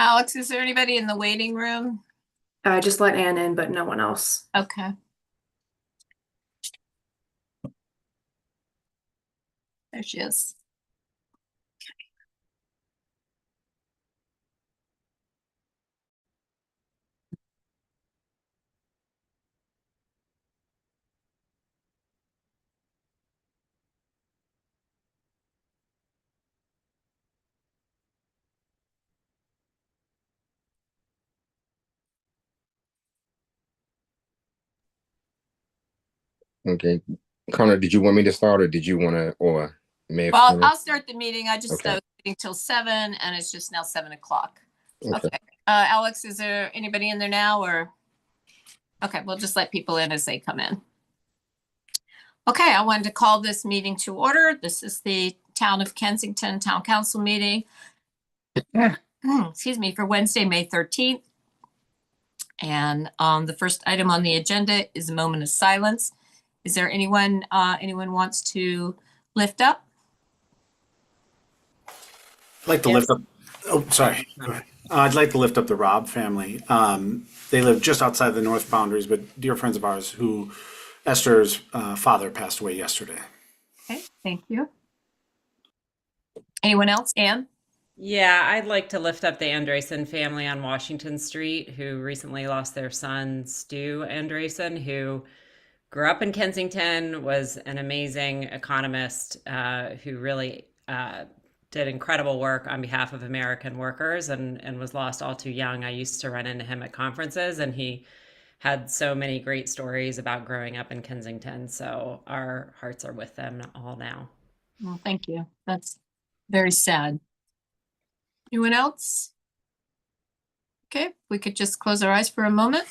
Alex, is there anybody in the waiting room? I just let Ann in, but no one else. Okay. There she is. Okay. Connor, did you want me to start or did you want to, or Mayor? Well, I'll start the meeting. I just Okay. was waiting till 7 and it's just now 7 o'clock. Okay. Okay. Alex, is there anybody in there now or? Okay, we'll just let people in as they come in. Okay, I wanted to call this meeting to order. This is the Town of Kensington Town Council meeting. Excuse me, for Wednesday, May 13th. And the first item on the agenda is a moment of silence. Is there anyone wants to lift up? I'd like to lift up. Oh, sorry. Go ahead. I'd like to lift up the Robb family. They live just outside the north boundaries, but dear friends of ours who Esther's father passed away yesterday. Okay, thank you. Anyone else? Anne? Yeah, I'd like to lift up the Andresen family on Washington Street who recently lost their son, Stu Andresen, who grew up in Kensington, was an amazing economist who really did incredible work on behalf of American workers and was lost all too young. I used to run into him at conferences and he had so many great stories about growing up in Kensington. So our hearts are with them all now. Well, thank you. That's very sad. Anyone else? Okay, we could just close our eyes for a moment.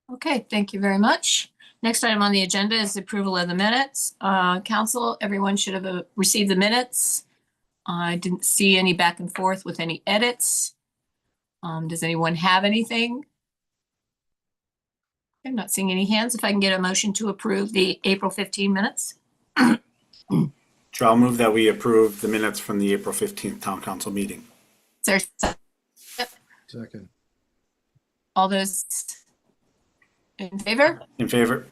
Okay, thank you very much. Next item on the agenda is approval of the minutes. Council, everyone should have received the minutes. I didn't see any back and forth with any edits. Does anyone have anything? I'm not seeing any hands. If I can get a motion to approve the April 15 minutes. So I'll move that we approve the minutes from the April 15th Town Council meeting. Is there Second. all those in favor? In favor?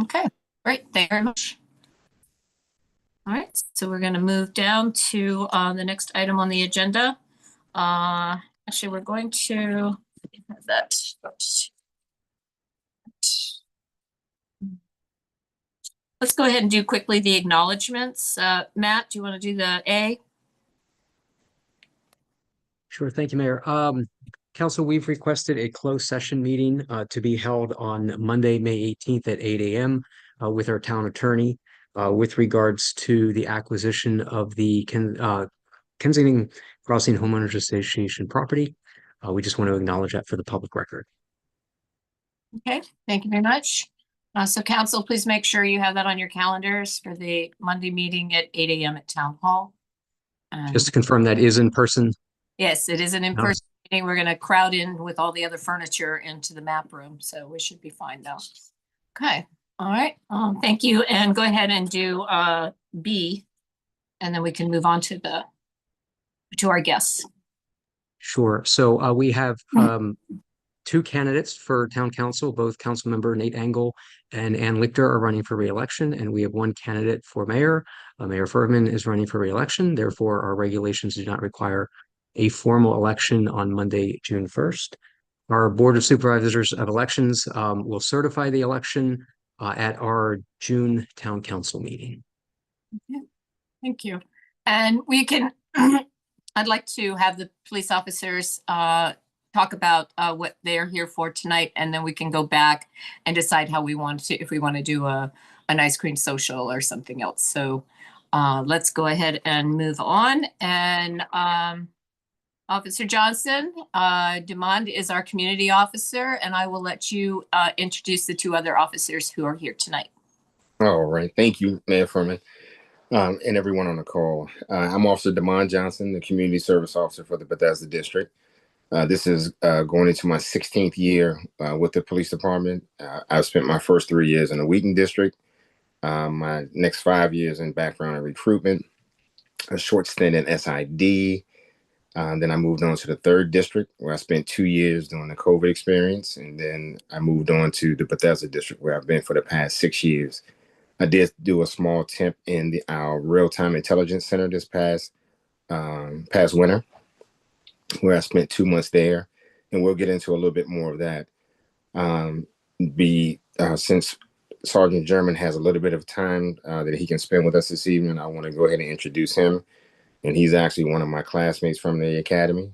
Okay, great. Thank you very much. All right, so we're going to move down to the next item on the agenda. Actually, we're going to have that. Let's go ahead and do quickly the acknowledgements. Matt, do you want to do the A? Sure. Thank you, Mayor. Council, we've requested a closed session meeting to be held on Monday, May 18th at 8 a.m. With our town attorney with regards to the acquisition of the Kensington Crossing Homeowners Association property. We just want to acknowledge that for the public record. Okay, thank you very much. So council, please make sure you have that on your calendars for the Monday meeting at 8 a.m. at Town Hall. Just to confirm, that is in person? Yes, it is an in-person meeting. We're going to crowd in with all the other furniture into the map room, so we should be fine though. Okay, all right. Thank you, and go ahead and do B, and then we can move on to our guests. Sure. So we have two candidates for town council. Both council member Nate Engel and Ann Lichter are running for re-election, and we have one candidate for mayor. Mayor Furman is running for re-election. Therefore, our regulations do not require a formal election on Monday, June 1st. Our Board of Supervisors of Elections will certify the election at our June town council meeting. Okay. Thank you. And we can, I'd like to have the police officers talk about what they're here for tonight, and then we can go back and decide how we want to, if we want to do an ice cream social or something else. So let's go ahead and move on. And Officer Johnson, Demond is our community officer, and I will let you introduce the two other officers who are here tonight. All right. Thank you, Mayor Furman, and everyone on the call. I'm Officer Demond Johnson, the Community Service Officer for the Bethesda District. This is going into my 16th year with the police department. I've spent my first 3 years in the Wheaton district, my next 5 years in background and recruitment, a short stint in SID. Then I moved on to the third district where I spent 2 years doing the COVID experience. And then I moved on to the Bethesda district where I've been for the past 6 years. I did do a small temp in our real-time intelligence center this past winter, where I spent 2 months there, and we'll get into a little bit more of that. Since Sergeant German has a little bit of time that he can spend with us this evening, I want to go ahead and introduce him. And he's actually one of my classmates from the academy.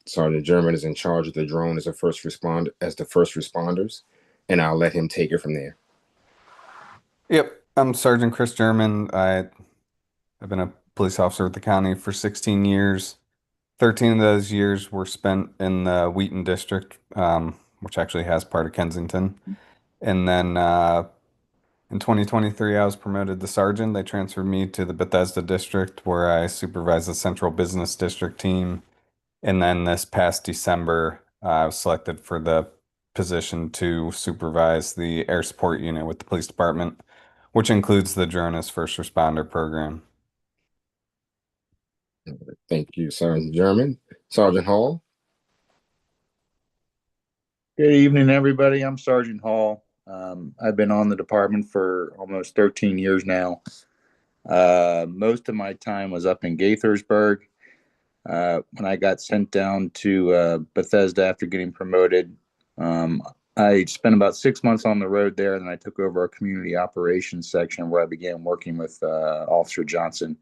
Sergeant German is in charge of the drone as the first responders, and I'll let him take it from there. Yep, I'm Sergeant Chris German. I've been a police officer with the county for 16 years. 13 of those years were spent in the Wheaton district, which actually has part of Kensington. And then in 2023, I was promoted to sergeant. They transferred me to the Bethesda district where I supervise the central business district team. And then this past December, I was selected for the position to supervise the air support unit with the police department, which includes the drone as first responder program. Thank you, Sergeant German. Sergeant Hall. Good evening, everybody. I'm Sergeant Hall. I've been on the department for almost 13 years now. Most of my time was up in Gaithersburg. When I got sent down to Bethesda after getting promoted, I spent about 6 months on the road there, and then I took over our community operations section where I began working with Officer Johnson.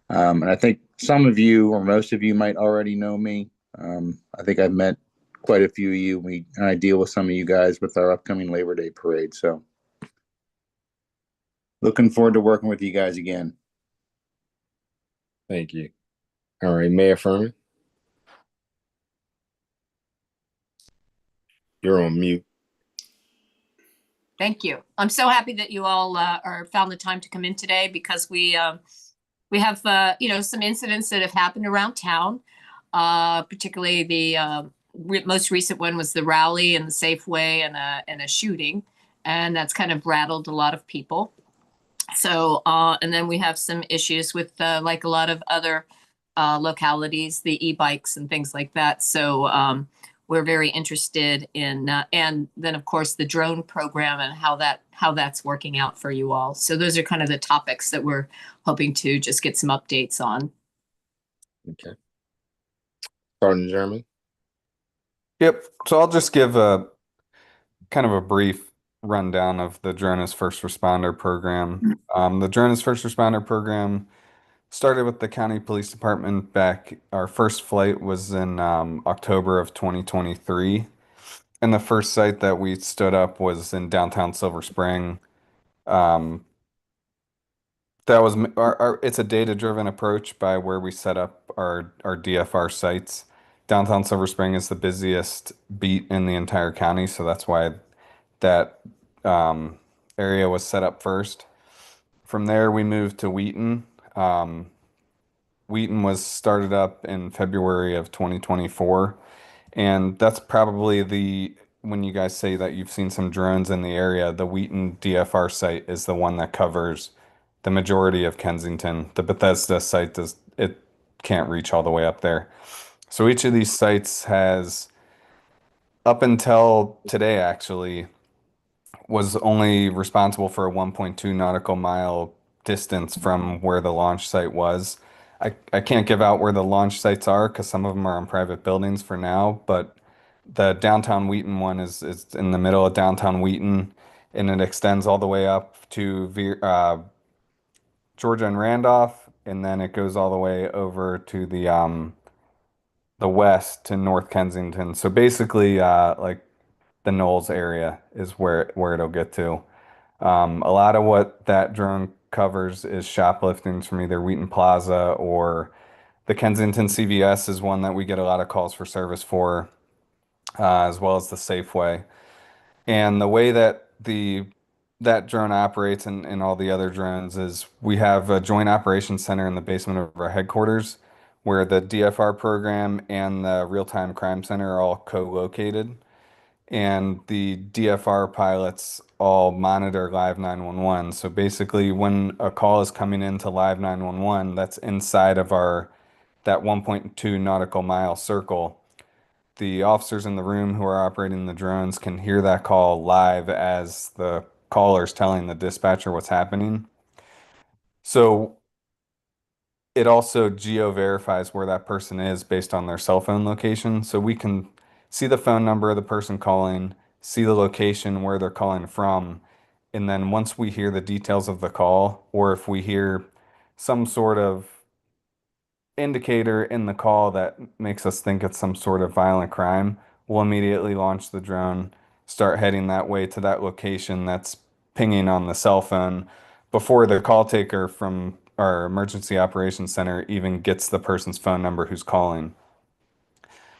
And I think some of you or most of you might already know me. I think I've met quite a few of you. I deal with some of you guys with our upcoming Labor Day parade. So looking forward to working with you guys again. Thank you. All right, Mayor Furman. You're on mute. Thank you. I'm so happy that you all found the time to come in today because we have some incidents that have happened around town. Particularly the most recent one was the rally and the Safeway and a shooting, and that's kind of rattled a lot of people. So and then we have some issues with like a lot of other localities, the e-bikes and things like that. So we're very interested in, and then of course the drone program and how that's working out for you all. So those are kind of the topics that we're hoping to just get some updates on. Okay. Sergeant German. Yep. So I'll just give a kind of a brief rundown of the drone as first responder program. The drone as first responder program started with the county police department back. Our first flight was in October of 2023. And the first site that we stood up was in downtown Silver Spring. That was it's a data-driven approach by where we set up our DFR sites. Downtown Silver Spring is the busiest beat in the entire county, so that's why that area was set up first. From there, we moved to Wheaton. Wheaton was started up in February of 2024, and that's probably when you guys say that you've seen some drones in the area, the Wheaton DFR site is the one that covers the majority of Kensington. The Bethesda site it can't reach all the way up there. So each of these sites has, up until today actually, was only responsible for a 1.2 nautical mile distance from where the launch site was. I can't give out where the launch sites are because some of them are on private buildings for now, but the downtown Wheaton one is in the middle of downtown Wheaton, and it extends all the way up to Georgia and Randolph, and then it goes all the way over to the west to North Kensington. So basically, like the Knowles area is where it'll get to. A lot of what that drone covers is shopliftings from either Wheaton Plaza or the Kensington CVS is one that we get a lot of calls for service for, as well as the Safeway. And the way that that drone operates and all the other drones is we have a joint operations center in the basement of our headquarters where the DFR program and the real-time crime center are all co-located. And the DFR pilots all monitor Live 911. So basically, when a call is coming into Live 911, that's inside of that 1.2 nautical mile circle. The officers in the room who are operating the drones can hear that call live as the caller's telling the dispatcher what's happening. So it also geo verifies where that person is based on their cell phone location. So we can see the phone number of the person calling, see the location where they're calling from. And then once we hear the details of the call, or if we hear some sort of indicator in the call that makes us think it's some sort of violent crime, we'll immediately launch the drone, start heading that way to that location that's pinging on the cell phone before the call taker from our emergency operations center even gets the person's phone number who's calling.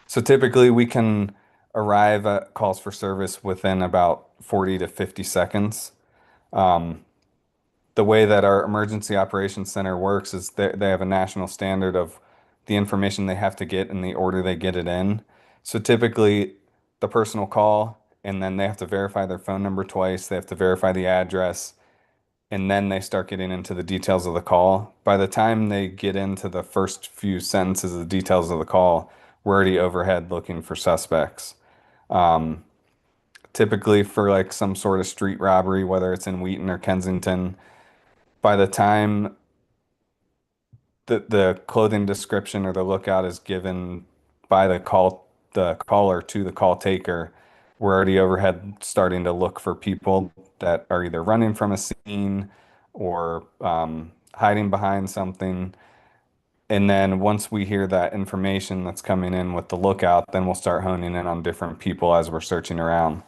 So typically we can arrive at calls for service within about 40 to 50 seconds. The way that our emergency operations center works is they have a national standard of the information they have to get in the order they get it in. So typically the person will call and then they have to verify their phone number twice. They have to verify the address and then they start getting into the details of the call. By the time they get into the first few sentences of the details of the call, we're already overhead looking for suspects. Typically for like some sort of street robbery, whether it's in Wheaton or Kensington, by the time the clothing description or the lookout is given by the caller to the call taker, we're already overhead starting to look for people that are either running from a scene or hiding behind something. And then once we hear that information that's coming in with the lookout, then we'll start honing in on different people as we're searching around.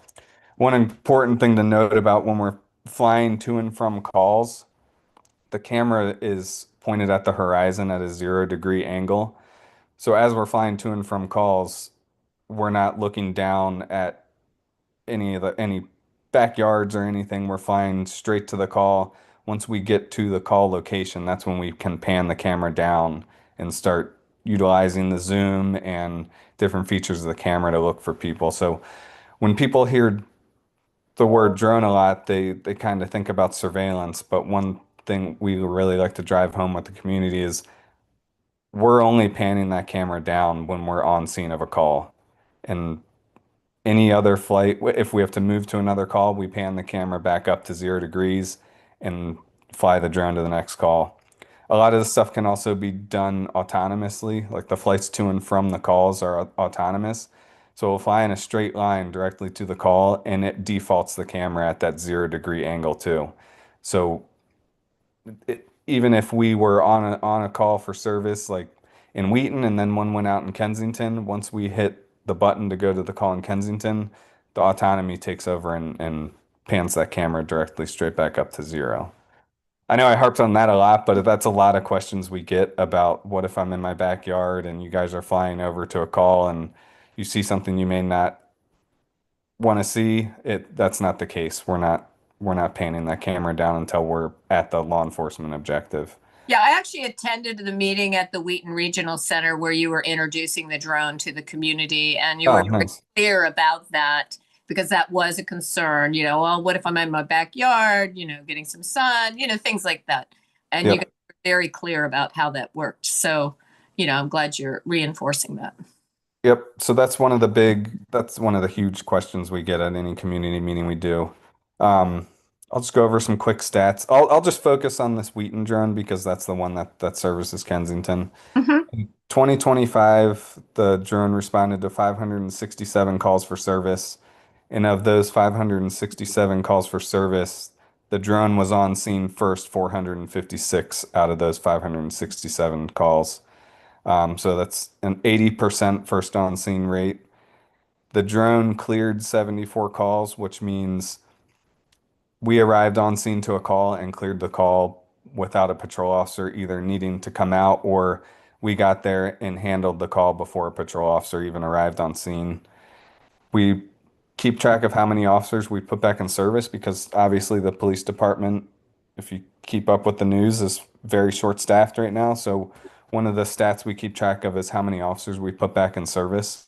One important thing to note about when we're flying to and from calls, the camera is pointed at the horizon at a 0-degree angle. So as we're flying to and from calls, we're not looking down at any backyards or anything. We're flying straight to the call. Once we get to the call location, that's when we can pan the camera down and start utilizing the zoom and different features of the camera to look for people. So when people hear the word drone a lot, they kind of think about surveillance, but one thing we really like to drive home with the community is we're only panning that camera down when we're on scene of a call. And any other flight, if we have to move to another call, we pan the camera back up to 0 degrees and fly the drone to the next call. A lot of this stuff can also be done autonomously, like the flights to and from the calls are autonomous. So we'll fly in a straight line directly to the call and it defaults the camera at that 0-degree angle too. So even if we were on a call for service like in Wheaton and then one went out in Kensington, once we hit the button to go to the call in Kensington, the autonomy takes over and pans that camera directly straight back up to 0. I know I harped on that a lot, but that's a lot of questions we get about what if I'm in my backyard and you guys are flying over to a call and you see something you may not want to see. That's not the case. We're not panning that camera down until we're at the law enforcement objective. Yeah, I actually attended the meeting at the Wheaton Regional Center where you were introducing the drone to the community, and you were very Nice. clear about that because that was a concern. Well, what if I'm in my backyard, getting some sun, things like that. And you Yep. guys were very clear about how that worked. So, I'm glad you're reinforcing that. Yep. So that's one of the huge questions we get at any community meeting we do. I'll just go over some quick stats. I'll just focus on this Wheaton drone because that's the one that services Kensington. Mhm. In 2025, the drone responded to 567 calls for service. And of those 567 calls for service, the drone was on scene first 456 out of those 567 calls. So that's an 80% first on scene rate. The drone cleared 74 calls, which means we arrived on scene to a call and cleared the call without a patrol officer either needing to come out or we got there and handled the call before a patrol officer even arrived on scene. We keep track of how many officers we put back in service because obviously the police department, if you keep up with the news, is very short-staffed right now. So one of the stats we keep track of is how many officers we put back in service.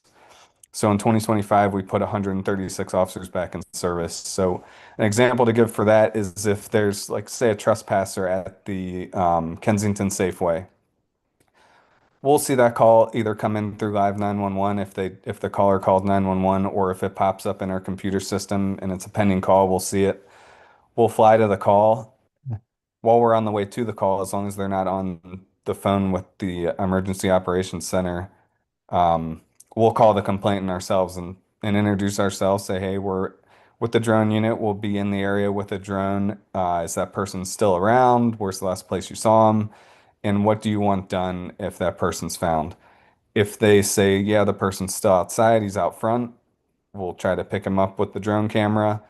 So in 2025, we put 136 officers back in service. So an example to give for that is if there's, like, say, a trespasser at the Kensington Safeway. We'll see that call either come in through live 911 if the caller called 911, or if it pops up in our computer system and it's a pending call, we'll see it. We'll fly to the call. While we're on the way to the call, as long as they're not on the phone with the emergency operations center, we'll call the complainant ourselves and introduce ourselves, say, hey, we're with the drone unit. We'll be in the area with a drone. Is that person still around? Where's the last place you saw them? And what do you want done if that person's found? If they say, yeah, the person's still outside, he's out front, we'll try to pick him up with the drone camera.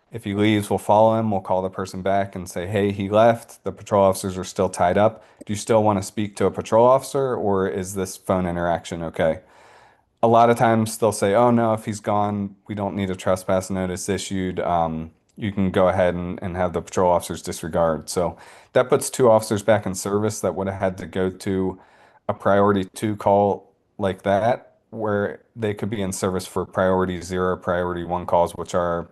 If he leaves, we'll follow him. We'll call the person back and say, hey, he left. The patrol officers are still tied up. Do you still want to speak to a patrol officer, or is this phone interaction okay? A lot of times they'll say, oh no, if he's gone, we don't need a trespass notice issued. You can go ahead and have the patrol officers disregard. So that puts 2 officers back in service that would have had to go to a priority 2 call like that, where they could be in service for priority 0, priority 1 calls, which are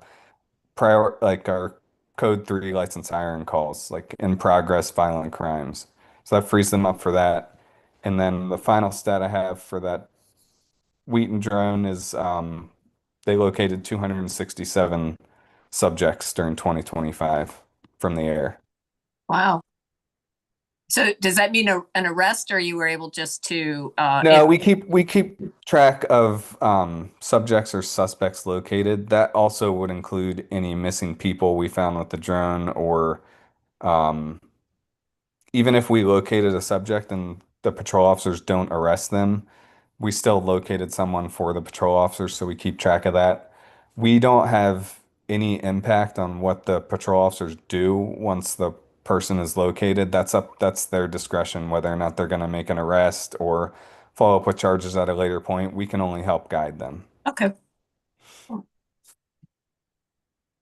like our code 3 lights and siren calls, like in progress violent crimes. So that frees them up for that. And then the final stat I have for that Wheaton drone is they located 267 subjects during 2025 from the air. Wow. So does that mean an arrest, or you were able just to? No, we keep track of subjects or suspects located. That also would include any missing people we found with the drone, or um, even if we located a subject and the patrol officers don't arrest them, we still located someone for the patrol officers, so we keep track of that. We don't have any impact on what the patrol officers do once the person is located. That's their discretion, whether or not they're going to make an arrest or follow up with charges at a later point. We can only help guide them. Okay.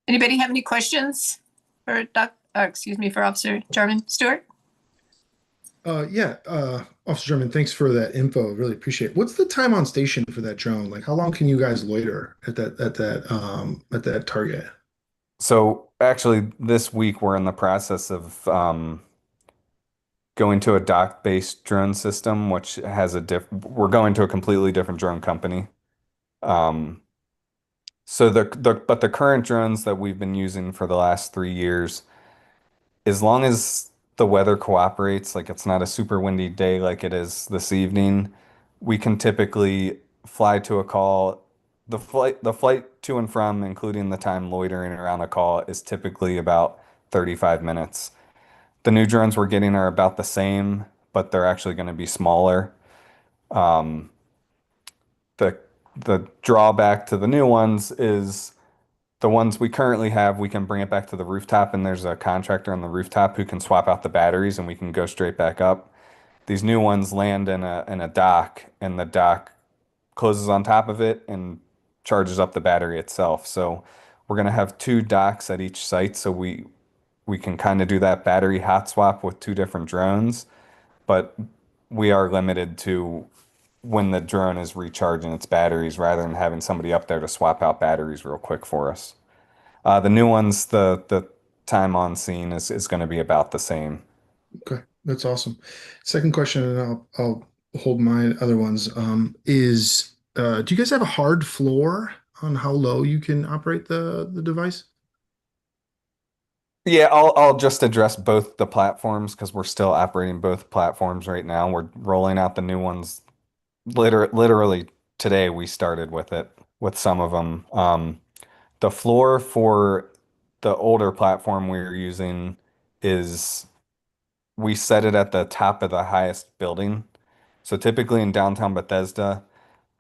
Anybody have any questions for for Officer Jarman? Stuart? Yeah, Officer German, thanks for that info. Really appreciate it. What's the time on station for that drone? Like, how long can you guys loiter at that target? So actually, this week we're in the process of going to a dock-based drone system, which has we're going to a completely different drone company. So but the current drones that we've been using for the last 3 years, as long as the weather cooperates, like it's not a super windy day like it is this evening, we can typically fly to a call. The flight to and from, including the time loitering around a call, is typically about 35 minutes. The new drones we're getting are about the same, but they're actually going to be smaller. Um, the drawback to the new ones is the ones we currently have, we can bring it back to the rooftop, and there's a contractor on the rooftop who can swap out the batteries, and we can go straight back up. These new ones land in a dock, and the dock closes on top of it and charges up the battery itself. So we're going to have 2 docks at each site, so we can kind of do that battery hot swap with 2 different drones, but we are limited to when the drone is recharging its batteries rather than having somebody up there to swap out batteries real quick for us. The new ones, the time on scene is going to be about the same. Okay, that's awesome. Second question, and I'll hold my other ones. Is do you guys have a hard floor on how low you can operate the device? Yeah, I'll just address both the platforms because we're still operating both platforms right now. We're rolling out the new ones literally today. We started with it with some of them. The floor for the older platform we were using is we set it at the top of the highest building. So typically in downtown Bethesda,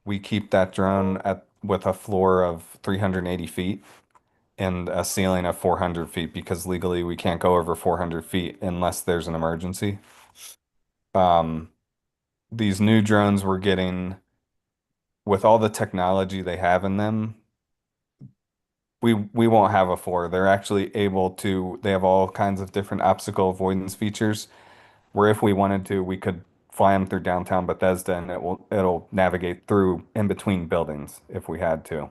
we keep that drone at with a floor of 380 feet and a ceiling of 400 feet because legally we can't go over 400 feet unless there's an emergency. Um, these new drones we're getting, with all the technology they have in them, we won't have a floor. They're actually able to, they have all kinds of different obstacle avoidance features where if we wanted to, we could fly them through downtown Bethesda, and it'll navigate through in between buildings if we had to.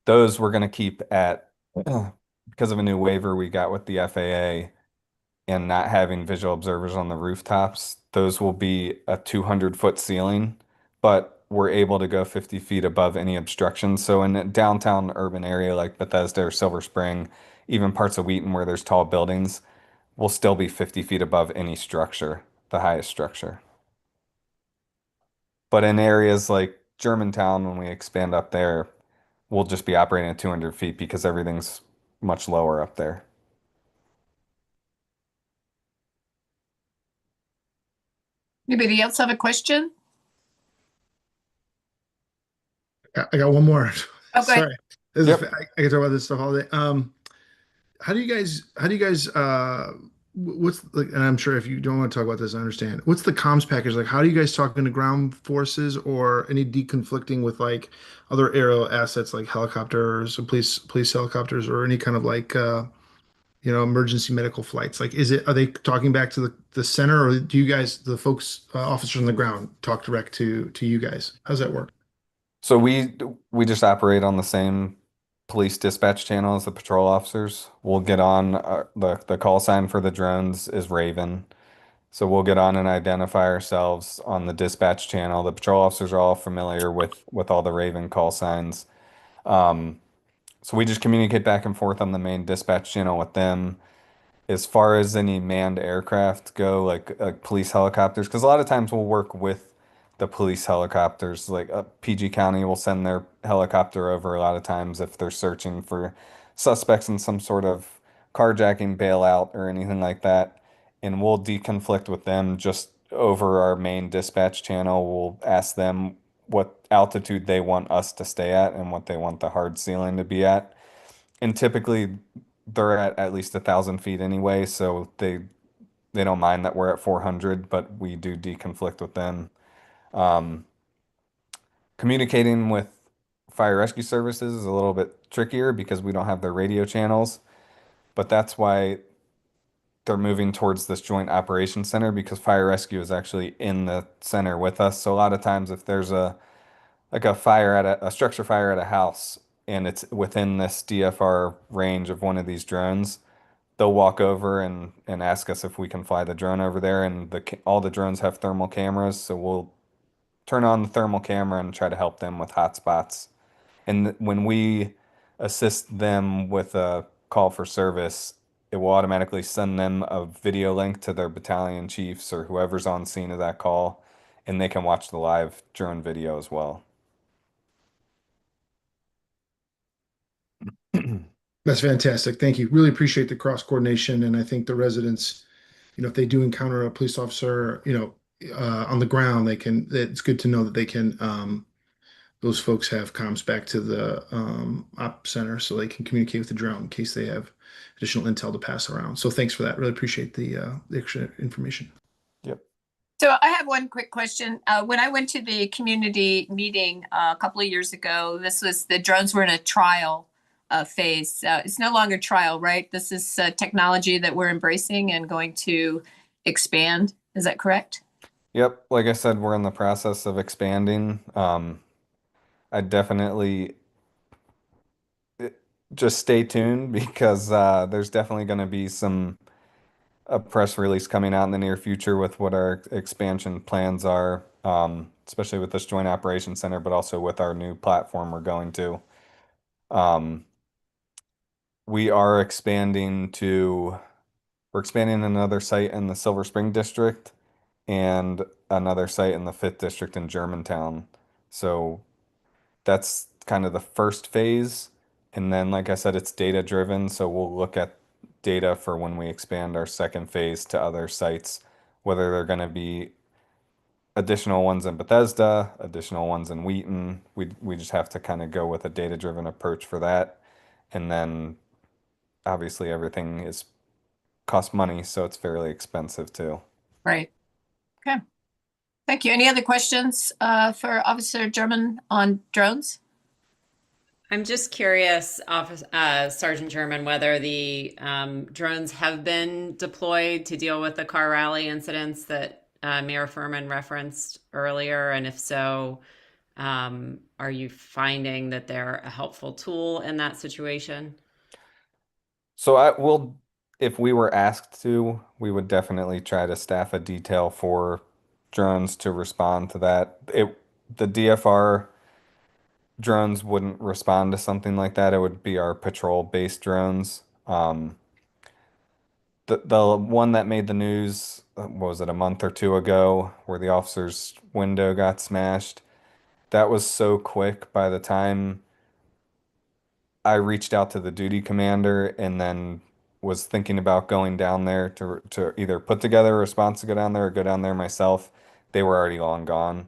Those we're going to keep at because of a new waiver we got with the FAA and not having visual observers on the rooftops. Those will be a 200-foot ceiling, but we're able to go 50 feet above any obstructions. So in a downtown urban area like Bethesda or Silver Spring, even parts of Wheaton where there's tall buildings, we'll still be 50 feet above any structure, the highest structure. But in areas like Germantown, when we expand up there, we'll just be operating at 200 feet because everything's much lower up there. Anybody else have a question? I got one more. Oh, go ahead. Sorry. This Yep. I can talk about this stuff all day. How do you guys what's like, and I'm sure if you don't want to talk about this, I understand. What's the comms package like? How do you guys talk into ground forces or any deconflicting with like other aerial assets like helicopters, police helicopters, or any kind of like emergency medical flights? Like, are they talking back to the center, or do you guys, the folks, officers on the ground, talk direct to you guys? How's that work? So we just operate on the same police dispatch channel as the patrol officers. We'll get on the call sign for the drones is Raven. So we'll get on and identify ourselves on the dispatch channel. The patrol officers are all familiar with all the Raven call signs. So we just communicate back and forth on the main dispatch channel with them. As far as any manned aircraft go, like police helicopters, because a lot of times we'll work with the police helicopters. Like PG County will send their helicopter over a lot of times if they're searching for suspects in some sort of carjacking bailout or anything like that. And we'll deconflict with them just over our main dispatch channel. We'll ask them what altitude they want us to stay at and what they want the hard ceiling to be at. And typically they're at least 1,000 feet anyway, so they don't mind that we're at 400, but we do deconflict with them. Communicating with fire rescue services is a little bit trickier because we don't have their radio channels, but that's why they're moving towards this joint operations center because fire rescue is actually in the center with us. So a lot of times if there's a fire at a structure fire at a house and it's within this DFR range of one of these drones, they'll walk over and ask us if we can fly the drone over there. And all the drones have thermal cameras, so we'll turn on the thermal camera and try to help them with hotspots. And when we assist them with a call for service, it will automatically send them a video link to their battalion chiefs or whoever's on scene of that call, and they can watch the live drone video as well. That's fantastic. Thank you. Really appreciate the cross coordination. And I think the residents, if they do encounter a police officer, on the ground, it's good to know that they can, those folks have comms back to the op center so they can communicate with the drone in case they have additional intel to pass around. So thanks for that. Really appreciate the extra information. Yep. So I have one quick question. When I went to the community meeting a couple of years ago, the drones were in a trial phase. It's no longer trial, right? This is technology that we're embracing and going to expand. Is that correct? Yep. Like I said, we're in the process of expanding. I definitely just stay tuned because there's definitely going to be a press release coming out in the near future with what our expansion plans are, especially with this joint operations center, but also with our new platform we're going to. We're expanding another site in the Silver Spring district and another site in the 5th district in Germantown. So that's kind of the first phase. And then, like I said, it's data driven. So we'll look at data for when we expand our second phase to other sites, whether they're going to be additional ones in Bethesda, additional ones in Wheaton. We just have to kind of go with a data driven approach for that. And then obviously everything costs money, so it's fairly expensive too. Right. Okay. Thank you. Any other questions for Officer German on drones? I'm just curious, Sergeant German, whether the drones have been deployed to deal with the car rally incidents that Mayor Furman referenced earlier, and if so, are you finding that they're a helpful tool in that situation? So I will, if we were asked to, we would definitely try to staff a detail for drones to respond to that. The DFR drones wouldn't respond to something like that. It would be our patrol-based drones. The one that made the news, what was it, a month or two ago, where the officer's window got smashed? That was so quick. By the time I reached out to the duty commander and then was thinking about going down there to either put together a response to go down there or go down there myself, they were already long gone.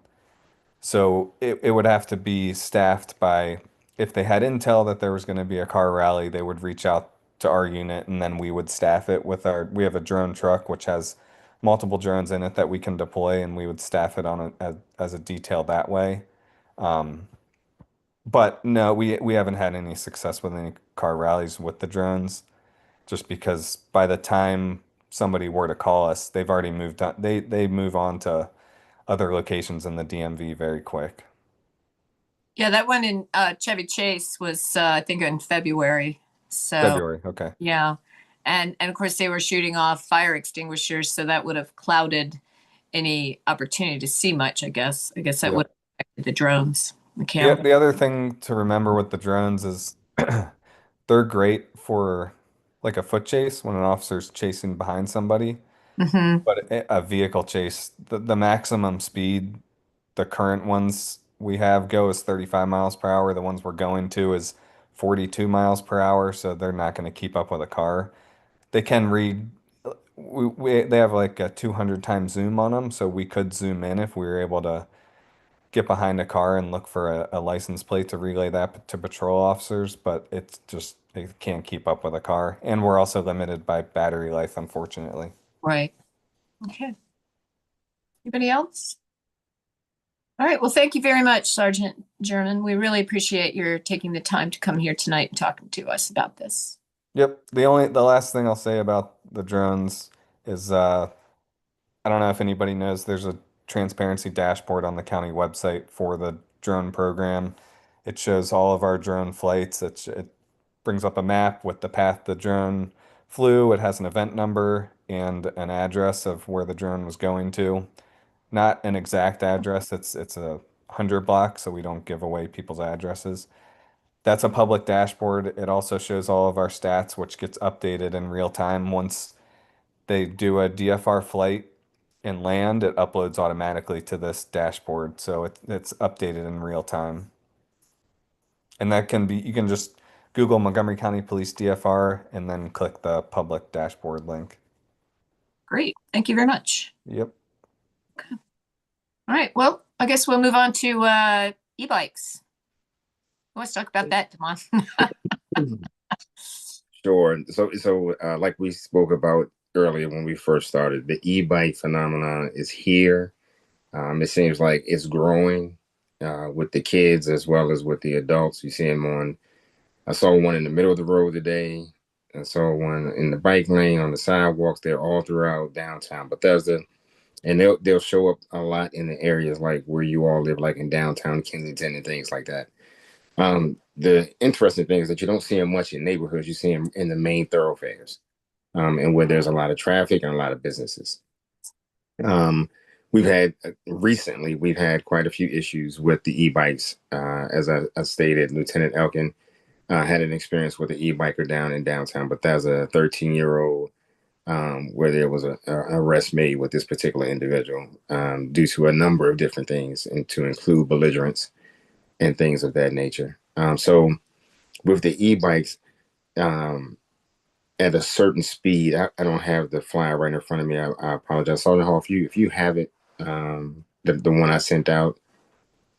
So it would have to be staffed by, if they had intel that there was going to be a car rally, they would reach out to our unit and then we would staff it with we have a drone truck which has multiple drones in it that we can deploy, and we would staff it on as a detail that way. Um, but no, we haven't had any success with any car rallies with the drones, just because by the time somebody were to call us, they've already moved on. They move on to other locations in the DMV very quick. Yeah, that one in Chevy Chase was I think in February. So February, okay. yeah. And of course they were shooting off fire extinguishers, so that would have clouded any opportunity to see much, I guess. I guess that Yeah. would have affected the drones, the The, camera. the other thing to remember with the drones is they're great for like a foot chase when an officer's chasing behind somebody. Hmm. But a vehicle chase, the maximum speed the current ones we have go is 35 miles per hour. The ones we're going to is 42 miles per hour, so they're not going to keep up with a car. They can read, they have like a 200 times zoom on them, so we could zoom in if we were able to get behind a car and look for a license plate to relay that to patrol officers, but it's just, it can't keep up with a car. And we're also limited by battery life, unfortunately. Right. Okay. Anybody else? All right. Well, thank you very much, Sergeant German. We really appreciate your taking the time to come here tonight and talking to us about this. Yep. The last thing I'll say about the drones is I don't know if anybody knows, there's a transparency dashboard on the county website for the drone program. It shows all of our drone flights. It brings up a map with the path the drone flew. It has an event number and an address of where the drone was going to. Not an exact address. It's a 100 block, so we don't give away people's addresses. That's a public dashboard. It also shows all of our stats, which gets updated in real time. Once they do a DFR flight and land, it uploads automatically to this dashboard. So it's updated in real time. And that can be, you can just Google Montgomery County Police DFR and then click the public dashboard link. Great. Thank you very much. Yep. All right. Well, I guess we'll move on to e-bikes. Let's talk about that, Damon. Sure. So like we spoke about earlier when we first started, the e-bike phenomenon is here. It seems like it's growing with the kids as well as with the adults. You see them I saw one in the middle of the road today. I saw one in the bike lane, on the sidewalks. They're all throughout downtown Bethesda. And they'll show up a lot in the areas like where you all live, like in downtown Kensington and things like that. The interesting thing is that you don't see them much in neighborhoods. You see them in the main thoroughfares, and where there's a lot of traffic and a lot of businesses. We've had quite a few issues with the e-bikes. As I stated, Lieutenant Elkin had an experience with an e-biker down in downtown Bethesda, a 13-year-old, where there was an arrest made with this particular individual due to a number of different things, and to include belligerence and things of that nature. So with the e-bikes, at a certain speed, I don't have the flyer right in front of me. I apologize. Sergeant Hall, if you have it, the one I sent out.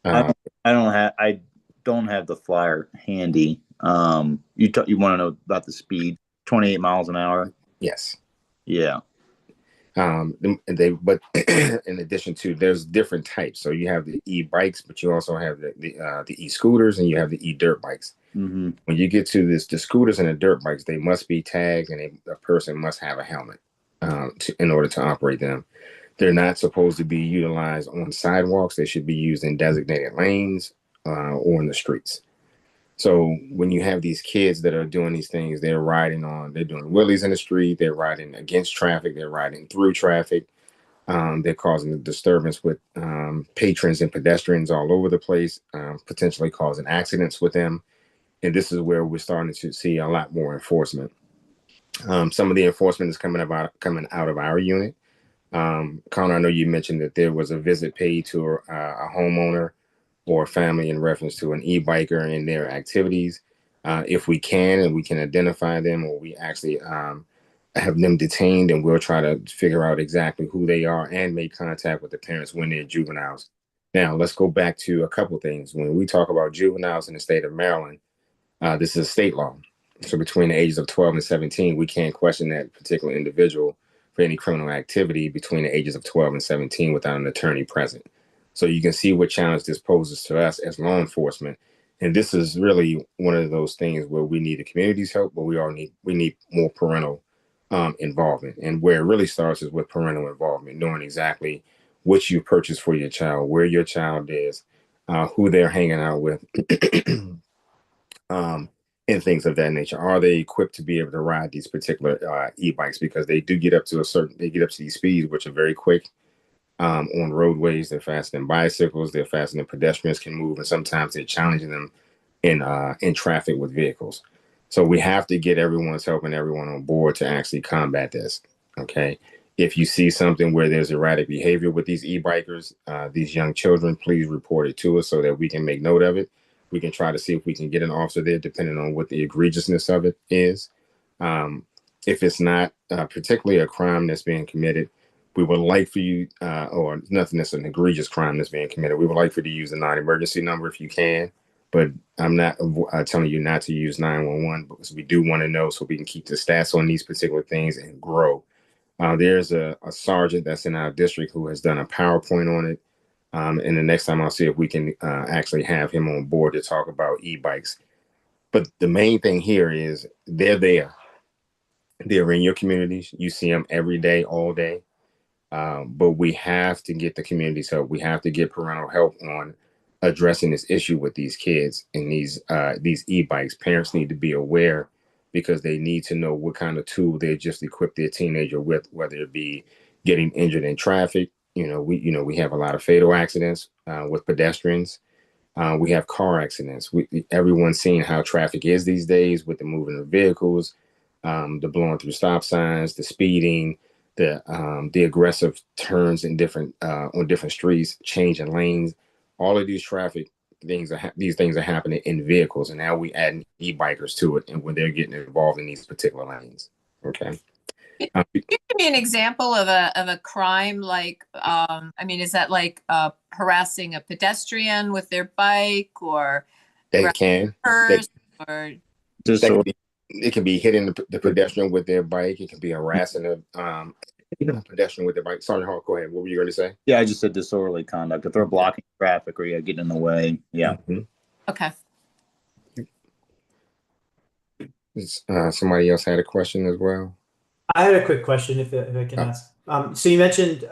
I don't have the flyer handy. You want to know about the speed? 28 miles an hour. Yes. Yeah. But in addition to, there's different types. So you have the e-bikes, but you also have the e-scooters, and you have the e-dirt bikes. Mm-hmm. When you get to the scooters and the dirt bikes, they must be tagged, and a person must have a helmet in order to operate them. They're not supposed to be utilized on sidewalks. They should be used in designated lanes or in the streets. So when you have these kids that are doing these things, they're doing wheelies in the street, they're riding against traffic, they're riding through traffic, they're causing a disturbance with patrons and pedestrians all over the place, potentially causing accidents with them. And this is where we're starting to see a lot more enforcement. Some of the enforcement is coming out of our unit. Connor, I know you mentioned that there was a visit paid to a homeowner or family in reference to an e-biker and their activities. If we can, and we can identify them, or we actually have them detained, and we'll try to figure out exactly who they are and make contact with the parents when they're juveniles. Now, let's go back to a couple things. When we talk about juveniles in the state of Maryland, this is a state law. So between the ages of 12 and 17, we can't question that particular individual for any criminal activity between the ages of 12 and 17 without an attorney present. So you can see what challenge this poses to us as law enforcement. And this is really one of those things where we need the community's help, but we need more parental involvement. And where it really starts is with parental involvement, knowing exactly what you purchase for your child, where your child is, who they're hanging out with, and things of that nature. Are they equipped to be able to ride these particular e-bikes? Because they get up to these speeds, which are very quick. On roadways, they're faster than bicycles, they're faster than pedestrians can move, and sometimes they're challenging them in traffic with vehicles. So we have to get everyone's help and everyone on board to actually combat this. Okay. If you see something where there's erratic behavior with these e-bikers, these young children, please report it to us so that we can make note of it. We can try to see if we can get an officer there, depending on what the egregiousness of it is. If it's not particularly a crime that's being committed, we would like for you, or nothing that's an egregious crime that's being committed, we would like for you to use the non-emergency number if you can. But I'm not telling you not to use 911, because we do want to know so we can keep the stats on these particular things and grow. There's a sergeant that's in our district who has done a PowerPoint on it. And the next time I'll see if we can actually have him on board to talk about e-bikes. But the main thing here is they're there. They're in your communities. You see them every day, all day. But we have to get the community's help. We have to get parental help on addressing this issue with these kids and these e-bikes. Parents need to be aware, because they need to know what kind of tool they just equip their teenager with, whether it be getting injured in traffic. We have a lot of fatal accidents with pedestrians. We have car accidents. Everyone's seeing how traffic is these days with the moving of vehicles, the blowing through stop signs, the speeding, the aggressive turns in on different streets, changing lanes. All of these traffic things these things are happening in vehicles, and now we add e-bikers to it, and when they're getting involved in these particular lanes. Okay. Can you give me an example of a crime like, is that like harassing a pedestrian with their bike, or They can. or It can be hitting the pedestrian with their bike. It can be harassing a pedestrian with their bike. Sorry, Hall, go ahead. What were you going to say? Yeah, I just said disorderly conduct. If they're blocking traffic or getting in the way. Yeah. Mm-hmm. Okay. Somebody else had a question as well. I had a quick question, if I can ask. So you mentioned,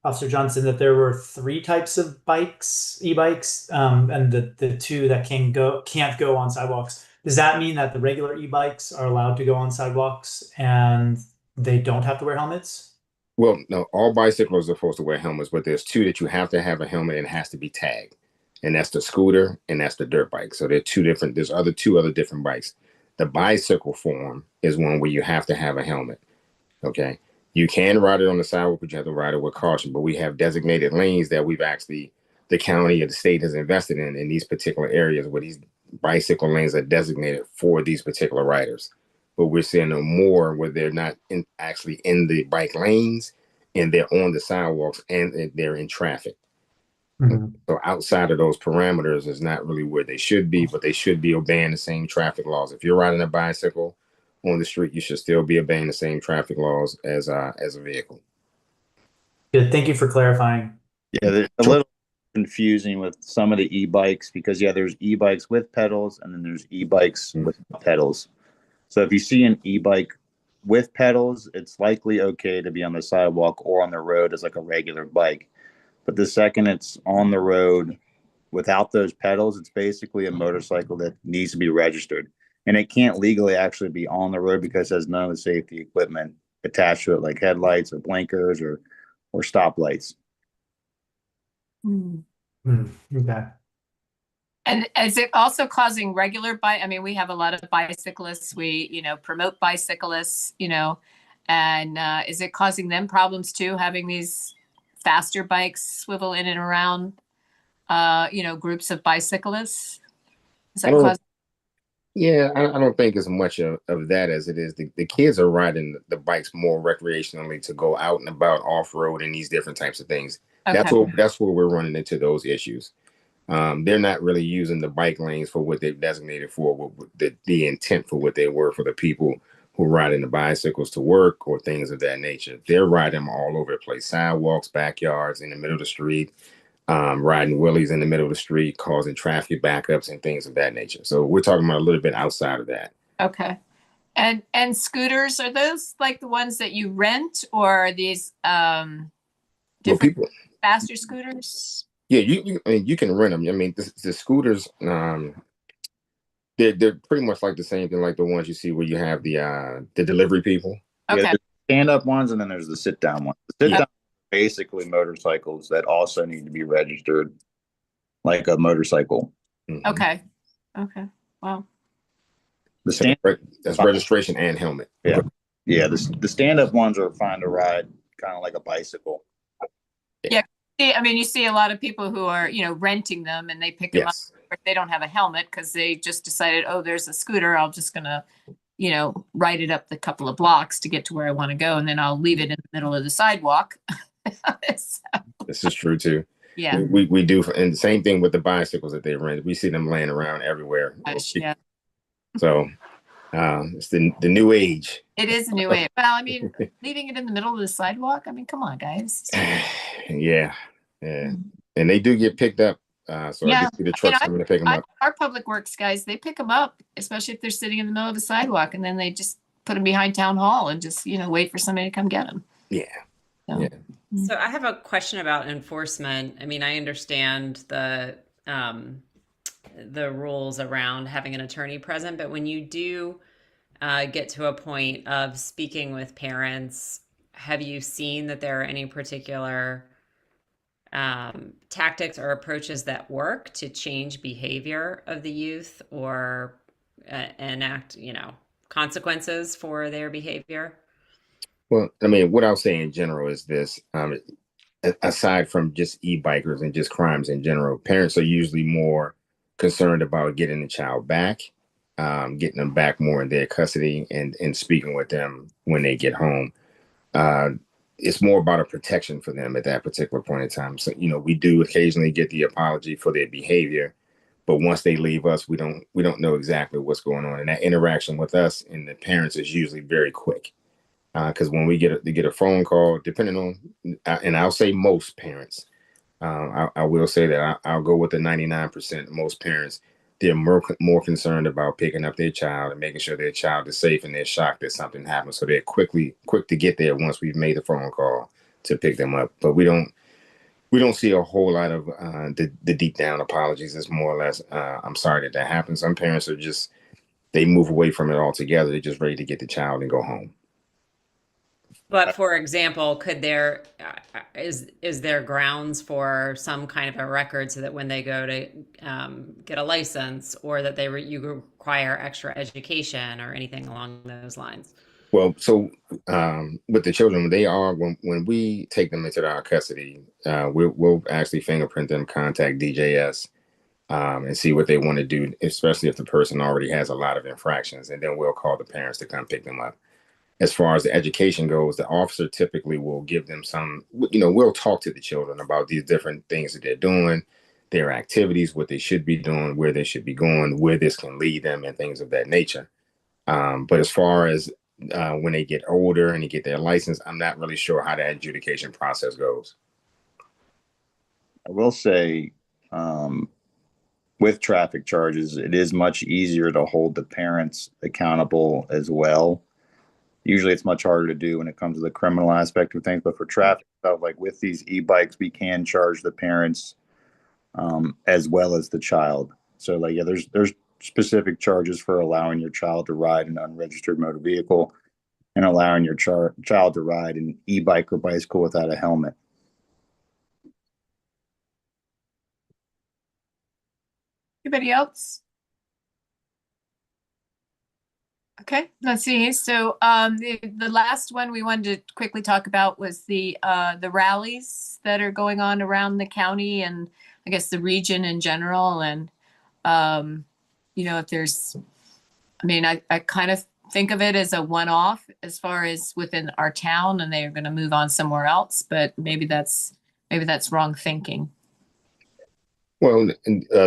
Officer Johnson, that there were 3 types of bikes, e-bikes, and the 2 that can't go on sidewalks. Does that mean that the regular e-bikes are allowed to go on sidewalks and they don't have to wear helmets? Well, no, all bicycles are supposed to wear helmets, but there's 2 that you have to have a helmet and it has to be tagged. And that's the scooter and that's the dirt bike. So they're 2 different, there's 2 other different bikes. The bicycle form is one where you have to have a helmet. Okay. You can ride it on the sidewalk, but you have to ride it with caution. But we have designated lanes that the county or the state has invested in these particular areas where these bicycle lanes are designated for these particular riders. But we're seeing more where they're not actually in the bike lanes, and they're on the sidewalks and they're in traffic. Mm-hmm. So outside of those parameters is not really where they should be, but they should be obeying the same traffic laws. If you're riding a bicycle on the street, you should still be obeying the same traffic laws as a vehicle. Good. Thank you for clarifying. Yeah, they're a little confusing with some of the e-bikes because there's e-bikes with pedals and then there's e-bikes with pedals. So if you see an e-bike with pedals, it's likely okay to be on the sidewalk or on the road as like a regular bike. But the second it's on the road without those pedals, it's basically a motorcycle that needs to be registered. And it can't legally actually be on the road because it has none of the safety equipment attached to it, like headlights or blinkers or stoplights. Okay. And is it also causing regular bike? I mean, we have a lot of bicyclists. We, promote bicyclists, and is it causing them problems too, having these faster bikes swivel in and around, groups of bicyclists? Is that causing? Yeah, I don't think as much of that as it is the kids are riding the bikes more recreationally to go out and about off road and these different types of things. Okay. That's where we're running into those issues. They're not really using the bike lanes for what they've designated for, the intent for what they were for the people who are riding the bicycles to work or things of that nature. They're riding them all over the place, sidewalks, backyards, in the middle of the street, riding wheelies in the middle of the street, causing traffic backups and things of that nature. So we're talking about a little bit outside of that. Okay. And scooters, are those like the ones that you rent, or are these different faster scooters? Yeah, you can rent them. I mean, the scooters, they're pretty much like the same thing, like the ones you see where you have the delivery people. Okay. Yeah, stand-up ones and then there's the sit-down ones. The sit-down are basically motorcycles that also need to be registered like a motorcycle. Mm-hmm. Okay. Wow. That's registration and helmet. Yeah. Yeah. The stand-up ones are fine to ride, kind of like a bicycle. Yeah. I mean, you see a lot of people who are, renting them and they pick them up. They don't have a helmet because they just decided, oh, there's a scooter. I'm just going to, ride it up the couple of blocks to get to where I want to go. And then I'll leave it in the middle of the sidewalk. So, this is true too. Yeah. We do. And the same thing with the bicycles that they rent. We see them laying around everywhere. Yeah. So it's the new age. It is a new age. Well, I mean, leaving it in the middle of the sidewalk. I mean, come on, guys. Yeah. And they do get picked up. So I do see the trucks coming to pick them up. Our public works guys, they pick them up, especially if they're sitting in the middle of the sidewalk, and then they just put them behind town hall and just, wait for somebody to come get them. Yeah. So. Yeah. So I have a question about enforcement. I mean, I understand the rules around having an attorney present, but when you do get to a point of speaking with parents, have you seen that there are any particular tactics or approaches that work to change behavior of the youth or enact, consequences for their behavior? Well, I mean, what I'll say in general is this, aside from just e-bikers and just crimes in general, parents are usually more concerned about getting the child back, getting them back more in their custody and speaking with them when they get home. It's more about a protection for them at that particular point in time. So, we do occasionally get the apology for their behavior, but once they leave us, we don't know exactly what's going on. And that interaction with us and the parents is usually very quick. Because when we get a phone call, depending on, and I'll say most parents, I will say that I'll go with the 99%. Most parents, they're more concerned about picking up their child and making sure their child is safe, and they're shocked that something happened. So they're quick to get there once we've made the phone call to pick them up. But we don't see a whole lot of the deep down apologies. It's more or less, I'm sorry that happened. Some parents are they move away from it altogether. They're just ready to get the child and go home. But for example, could there is there grounds for some kind of a record so that when they go to get a license, or that you require extra education or anything along those lines? Well, so with the children, when we take them into our custody, we'll actually fingerprint them, contact DJS, and see what they want to do, especially if the person already has a lot of infractions, and then we'll call the parents to come pick them up. As far as the education goes, the officer typically will give them we'll talk to the children about these different things that they're doing, their activities, what they should be doing, where they should be going, where this can lead them, and things of that nature. But as far as when they get older and they get their license, I'm not really sure how that adjudication process goes. I will say, with traffic charges, it is much easier to hold the parents accountable as well. Usually it's much harder to do when it comes to the criminal aspect of things, but for traffic stuff, like with these e-bikes, we can charge the parents as well as the child. So like, yeah, there's specific charges for allowing your child to ride an unregistered motor vehicle and allowing your child to ride an e-bike or bicycle without a helmet. Anybody else? Okay, let's see. So the last one we wanted to quickly talk about was the rallies that are going on around the county and I guess the region in general. And you know, if there's, I mean, I kind of think of it as a one-off as far as within our town, and they're going to move on somewhere else. But maybe that's wrong thinking. Well,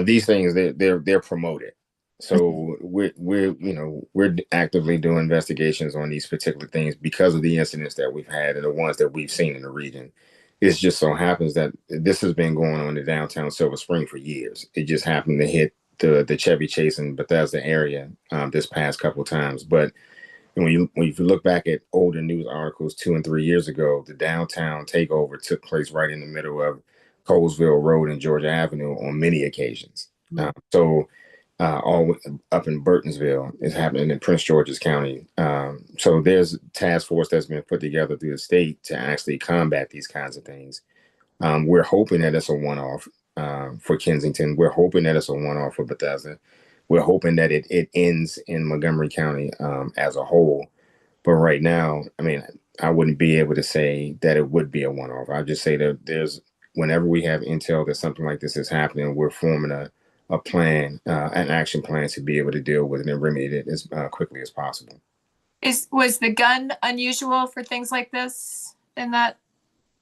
these things they're promoted, so we're actively doing investigations on these particular things because of the incidents that we've had and the ones that we've seen in the region. It just so happens that this has been going on in downtown Silver Spring for years. It just happened to hit the Chevy Chase and Bethesda area this past couple of times. But when you look back at older news articles 2 and 3 years ago, the downtown takeover took place right in the middle of Colesville Road and Georgia Avenue on many occasions. All up in Burtonsville is happening in Prince George's County. So there's a task force that's been put together through the state to actually combat these kinds of things. We're hoping that it's a one-off for Kensington. We're hoping that it's a one-off for Bethesda. We're hoping that it ends in Montgomery County as a whole. But right now, I mean, I wouldn't be able to say that it would be a one-off. I'd just say that whenever we have intel that something like this is happening, we're forming a plan, an action plan to be able to deal with it and remedy it as quickly as possible. Was the gun unusual for things like this in that?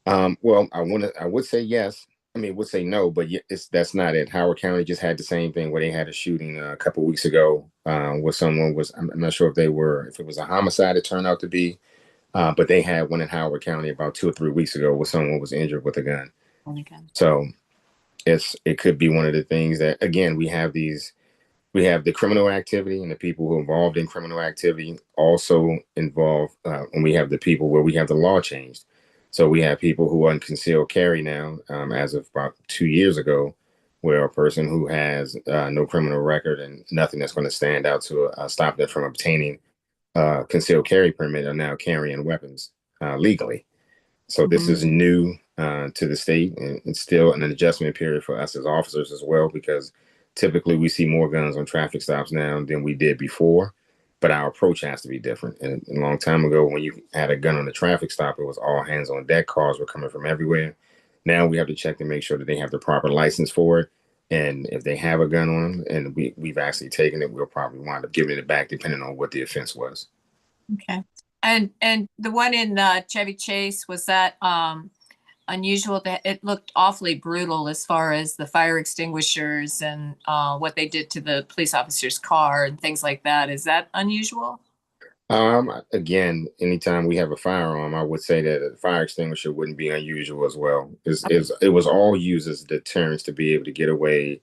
Well, I would say yes. I mean, would say no, but that's not it. Howard County just had the same thing where they had a shooting a couple weeks ago where someone was, I'm not sure if it was a homicide it turned out to be, but they had one in Howard County about 2 or 3 weeks ago where someone was injured with a gun. So it could be one of the things that, again, we have the criminal activity and the people who are involved in criminal activity also involved, and we have the people where we have the law changed. So we have people who are concealed carry now, as of about 2 years ago, where a person who has no criminal record and nothing that's going to stand out to stop them from obtaining concealed carry permit are now carrying weapons legally. So this is new to the state, and it's still an adjustment period for us as officers as well, because typically we see more guns on traffic stops now than we did before. But our approach has to be different. And a long time ago, when you had a gun on a traffic stop, it was all hands on deck. Cars were coming from everywhere. Now we have to check to make sure that they have the proper license for it. And if they have a gun on them and we've actually taken it, we'll probably wind up giving it back depending on what the offense was. Okay. And the one in Chevy Chase, was that unusual? That it looked awfully brutal as far as the fire extinguishers and what they did to the police officer's car and things like that. Is that unusual? Again, anytime we have a firearm, I would say that a fire extinguisher wouldn't be unusual as well. It was all used as deterrence to be able to get away,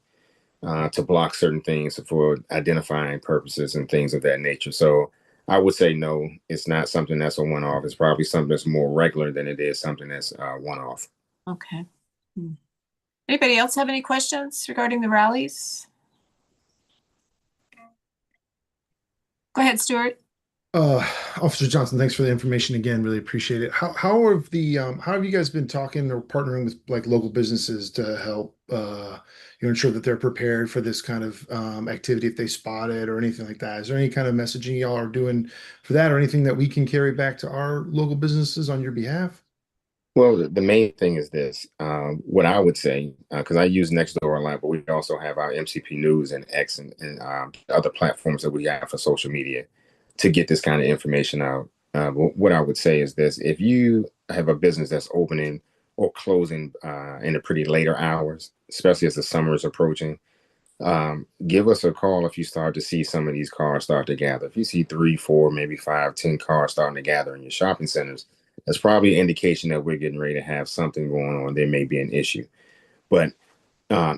to block certain things for identifying purposes and things of that nature. So I would say no, it's not something that's a one-off. It's probably something that's more regular than it is something that's one-off. Okay. Anybody else have any questions regarding the rallies? Go ahead, Stuart. Officer Johnson, thanks for the information again. Really appreciate it. How have you guys been talking or partnering with like local businesses to help ensure that they're prepared for this kind of activity if they spot it or anything like that? Is there any kind of messaging y'all are doing for that, or anything that we can carry back to our local businesses on your behalf? Well, the main thing is this. What I would say, because I use Nextdoor a lot, but we also have our MCP News and X and other platforms that we have for social media to get this kind of information out. What I would say is this: if you have a business that's opening or closing in the pretty later hours, especially as the summer is approaching, Give us a call if you start to see some of these cars start to gather. If you see 3, 4, maybe 5, 10 cars starting to gather in your shopping centers, that's probably an indication that we're getting ready to have something going on. There may be an issue. But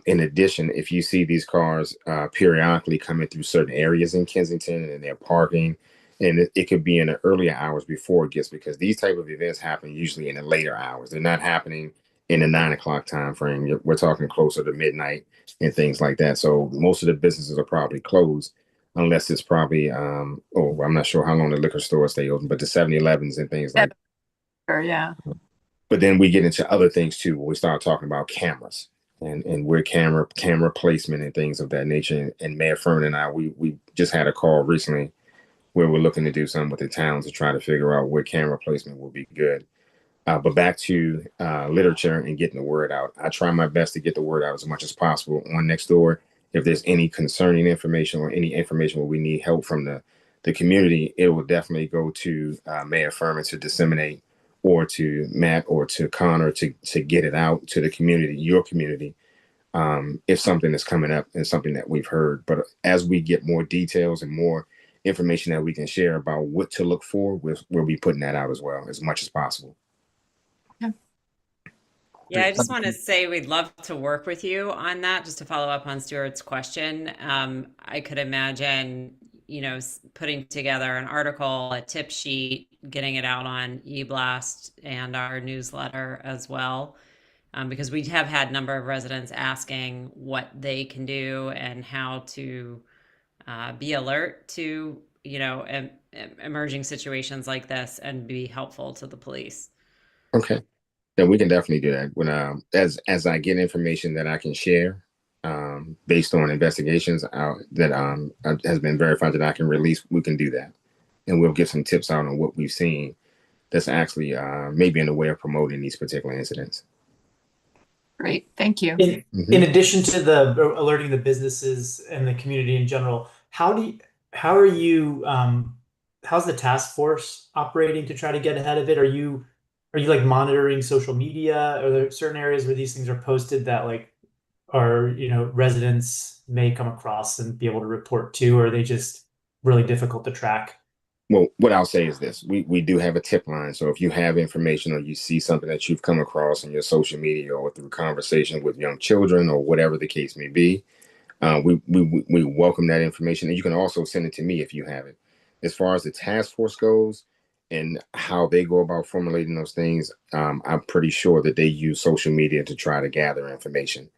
in addition, if you see these cars periodically coming through certain areas in Kensington and they're parking, and it could be in the earlier hours before it gets, because these type of events happen usually in the later hours. They're not happening in the 9 o'clock time frame. We're talking closer to midnight and things like that. So most of the businesses are probably closed unless it's probably, I'm not sure how long the liquor stores stay open, but the 7-Elevens and things like Sure, yeah. that. But then we get into other things too. We start talking about cameras and where camera placement and things of that nature. And Mayor Furman and I, we just had a call recently where we're looking to do something with the town to try to figure out where camera placement will be good. But back to literature and getting the word out. I try my best to get the word out as much as possible on Nextdoor. If there's any concerning information or any information where we need help from the community, it will definitely go to Mayor Furman to disseminate, or to Matt or to Connor to get it out to the community, your community, if something is coming up and something that we've heard. But as we get more details and more information that we can share about what to look for, we'll be putting that out as well, as much as possible. Yeah, I just want to say we'd love to work with you on that. Just to follow up on Stuart's question, I could imagine, putting together an article, a tip sheet, getting it out on eBlast and our newsletter as well, because we have had a number of residents asking what they can do and how to be alert to, emerging situations like this and be helpful to the police. Okay. Yeah, we can definitely do that. When as I get information that I can share, based on investigations that has been verified that I can release, we can do that, and we'll get some tips out on what we've seen that's actually maybe in a way of promoting these particular incidents. Great, thank you. In addition to the alerting the businesses and the community in general, how's the task force operating to try to get ahead of it? Are you like monitoring social media? Are there certain areas where these things are posted that residents may come across and be able to report to, or are they just really difficult to track? Well, what I'll say is this: we do have a tip line. So if you have information or you see something that you've come across in your social media or through conversation with young children or whatever the case may be, we welcome that information, and you can also send it to me if you have it. As far as the task force goes and how they go about formulating those things, I'm pretty sure that they use social media to try to gather information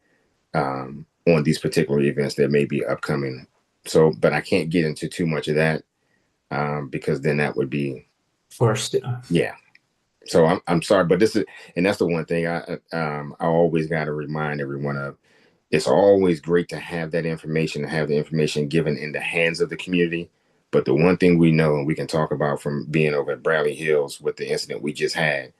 on these particular events that may be upcoming. So, but I can't get into too much of that because then that would be, of course, yeah. So I'm sorry, but that's the one thing I always got to remind everyone of. It's always great to have that information, to have the information given in the hands of the community. But the one thing we know, and we can talk about from being over at Bradley Hills with the incident we just had,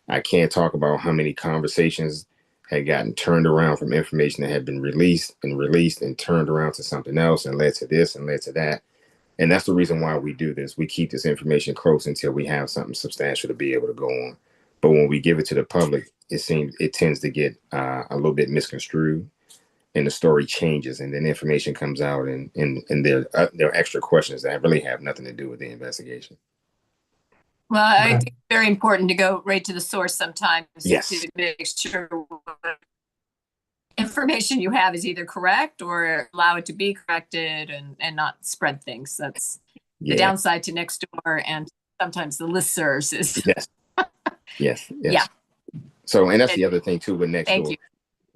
I can't talk about how many conversations had gotten turned around from information that had been released and turned around to something else and led to this and led to that. And that's the reason why we do this. We keep this information close until we have something substantial to be able to go on. But when we give it to the public, it tends to get a little bit misconstrued, and the story changes, and then information comes out, and there are extra questions that really have nothing to do with the investigation. Well, I think it's very important to go right to the source sometimes. Yes. To make sure what information you have is either correct or allow it to be corrected and not spread things. That's the downside to Nextdoor and sometimes the listservs is. Yes. Yeah. So, and that's the other thing too with Nextdoor. Thank you.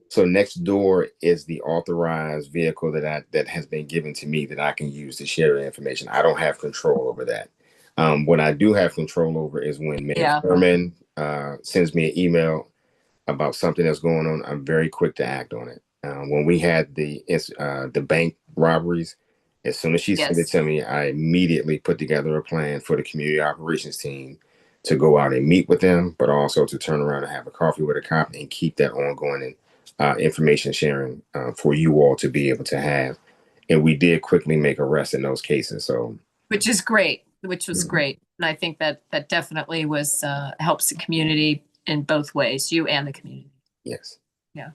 So Nextdoor is the authorized vehicle that has been given to me that I can use to share information. I don't have control over that. What I do have control over is when Mayor Furman sends me an email about something that's going on, I'm very quick to act on it. When we had the bank robberies, as soon as she sent it to me, I immediately put together a plan for the community operations team to go out and meet with them, but also to turn around and have a coffee with a cop and keep that ongoing and information sharing for you all to be able to have. And we did quickly make arrests in those cases. So, which was great. And I think that definitely was helps the community in both ways, you and the community. Yes. Yeah.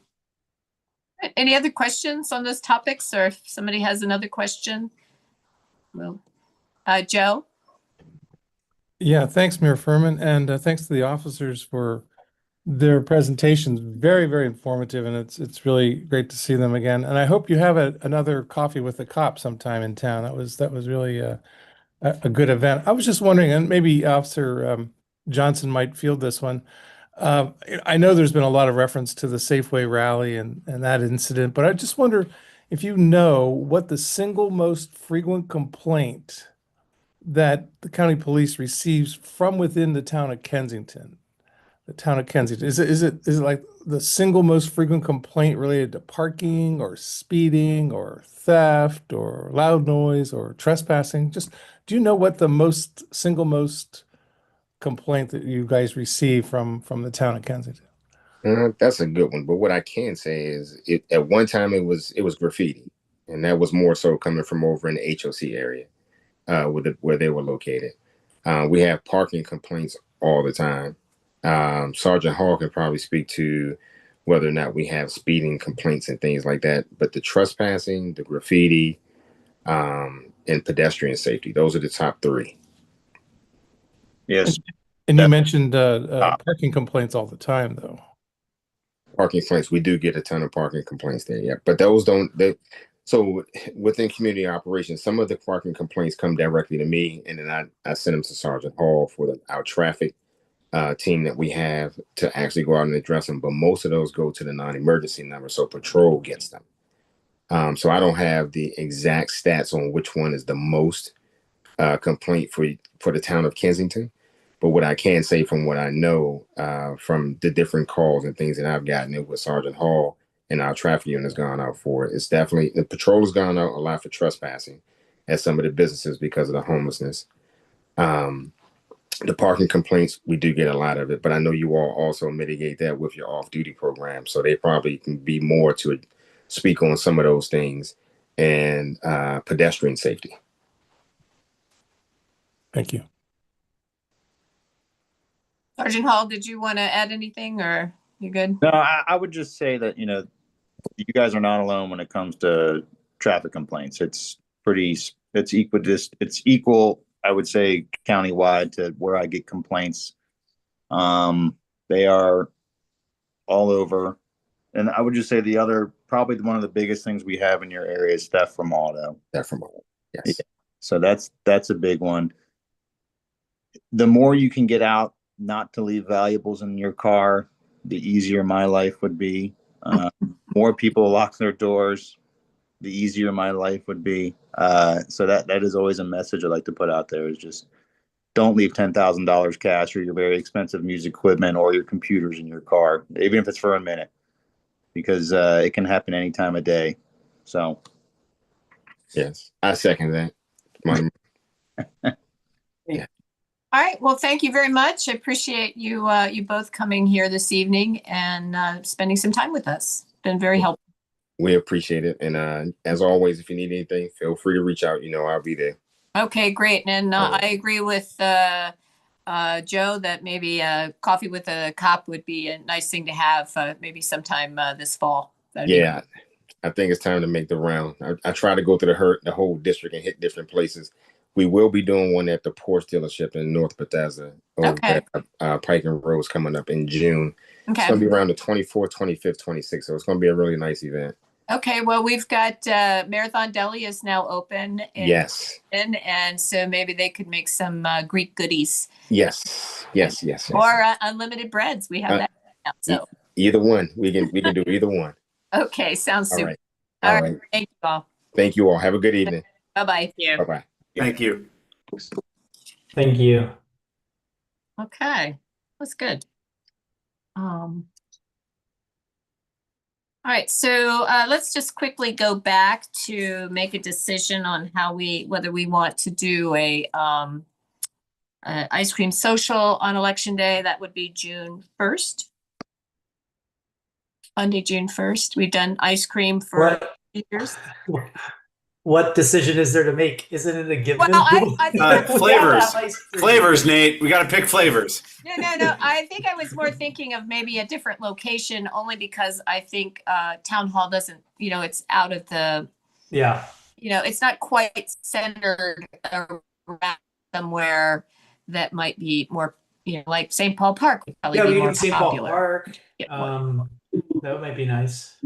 Any other questions on those topics, or if somebody has another question? Well, Joe? Yeah, thanks, Mayor Furman, and thanks to the officers for their presentations. Very, very informative, and it's really great to see them again. And I hope you have another coffee with the cop sometime in town. That was really a good event. I was just wondering, and maybe Officer Johnson might field this one. I know there's been a lot of reference to the Safeway rally and that incident, but I just wonder if you know what the single most frequent complaint that the county police receives from within the town of Kensington. The town of Kensington. Is it like the single most frequent complaint related to parking or speeding or theft or loud noise or trespassing? Just do you know what the single most complaint that you guys receive from the town of Kensington? That's a good one. But what I can say is, at one time it was graffiti, and that was more so coming from over in the HOC area, where they were located. We have parking complaints all the time. Sergeant Hall can probably speak to whether or not we have speeding complaints and things like that. But the trespassing, the graffiti, and pedestrian safety, those are the top three. Yes. And you mentioned parking complaints all the time, though. Parking complaints, we do get a ton of parking complaints there, yeah. But those so within community operations, some of the parking complaints come directly to me, and then I send them to Sergeant Hall for our traffic team that we have to actually go out and address them. But most of those go to the non-emergency number, so patrol gets them. So I don't have the exact stats on which one is the most complaint for the town of Kensington. But what I can say from what I know from the different calls and things that I've gotten it with Sergeant Hall and our traffic unit has gone out for it, it's definitely the patrol has gone out a lot for trespassing at some of the businesses because of the homelessness. The parking complaints, we do get a lot of it, but I know you all also mitigate that with your off-duty program, so they probably can be more to speak on some of those things, and pedestrian safety. Thank you. Sergeant Hall, did you want to add anything, or you good? No, I would just say that, you guys are not alone when it comes to traffic complaints. It's equal, I would say, countywide to where I get complaints. They are all over. And I would just say probably one of the biggest things we have in your area is theft from auto. Theft from auto, yes. Yeah. So that's a big one. The more you can get out, not to leave valuables in your car, the easier my life would be. More people lock their doors, the easier my life would be. So that is always a message I like to put out there, is just don't leave $10,000 cash or your very expensive music equipment or your computers in your car, even if it's for a minute, because it can happen any time of day. So. Yes, I second that. Yeah. All right. Well, thank you very much. I appreciate you you both coming here this evening and spending some time with us. It's been very helpful. We appreciate it. And as always, if you need anything, feel free to reach out. I'll be there. Okay, great. And I agree with Joe that maybe coffee with a cop would be a nice thing to have maybe sometime this fall. Yeah, I think it's time to make the round. I try to go through the whole district and hit different places. We will be doing one at the Porsche dealership in North Bethesda. Okay. Pike and Rose coming up in June. Okay. It's going to be around the 24th, 25th, 26th. So it's going to be a really nice event. Okay. Well, we've got Marathon Deli is now open. Yes. And so maybe they could make some Greek goodies. Yes. Or unlimited breads. We have that now. So either one. We can do either one. Okay. Sounds super. All All right. right. Thank you all. Thank you all. Have a good evening. Bye-bye. Yeah. Bye-bye. Thank you. Thank you. Okay, that's good. All right, so let's just quickly go back to make a decision on whether we want to do a ice cream social on election day. That would be June 1st. Monday, June 1st. We've done ice cream for years. what decision is there to make? Isn't it a given? Well, I think We have to Flavors. have ice cream. Flavors, Nate. We got to pick flavors. no. I think I was more thinking of maybe a different location, only because I think town hall doesn't, it's out of the, Yeah. it's not quite centered around somewhere that might be more, like St. Paul Park would probably Yeah, be we more can St. Paul popular. Park. Yeah. That might be nice.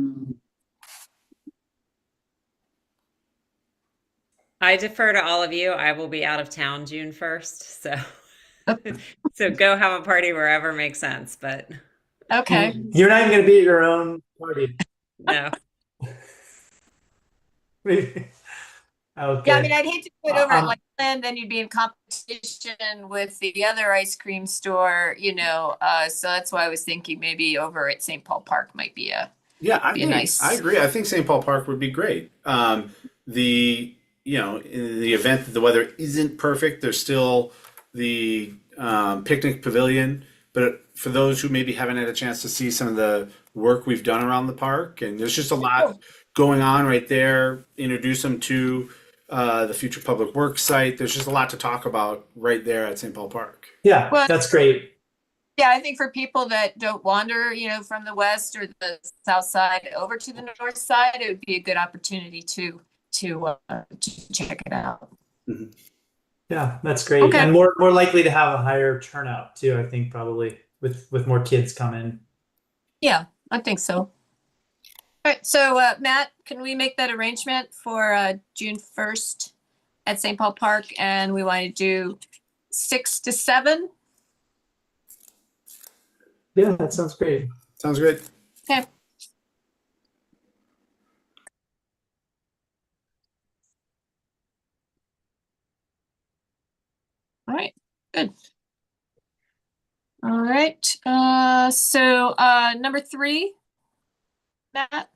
I defer to all of you. I will be out of town June 1st, so go have a party wherever makes sense, but Okay. You're not even going to be at your own party. no. Okay. Yeah, I mean, I'd hate to put over at Um, like Land, then you'd be in competition with the other ice cream store, so that's why I was thinking maybe over at St. Paul Park might be Yeah, Be a nice- I agree. I think St. Paul Park would be great. In the event that the weather isn't perfect, there's still the picnic pavilion. But for those who maybe haven't had a chance to see some of the work we've done around the park, and there's just a lot going on right there. Introduce them to the future public works site. There's just a lot to talk about right there at St. Paul Park. Yeah, Well- that's great. Yeah, I think for people that don't wander, from the west or the south side over to the north side, it would be a good opportunity to check it out. Yeah, that's great. Okay. And more likely to have a higher turnout too, I think probably with more kids coming. Yeah, I think so. All right, so Matt, can we make that arrangement for June 1st at St. Paul Park? And we want to do 6 to 7? Yeah, that sounds great. Sounds good. Okay. All right, good. All right, so number 3, Matt?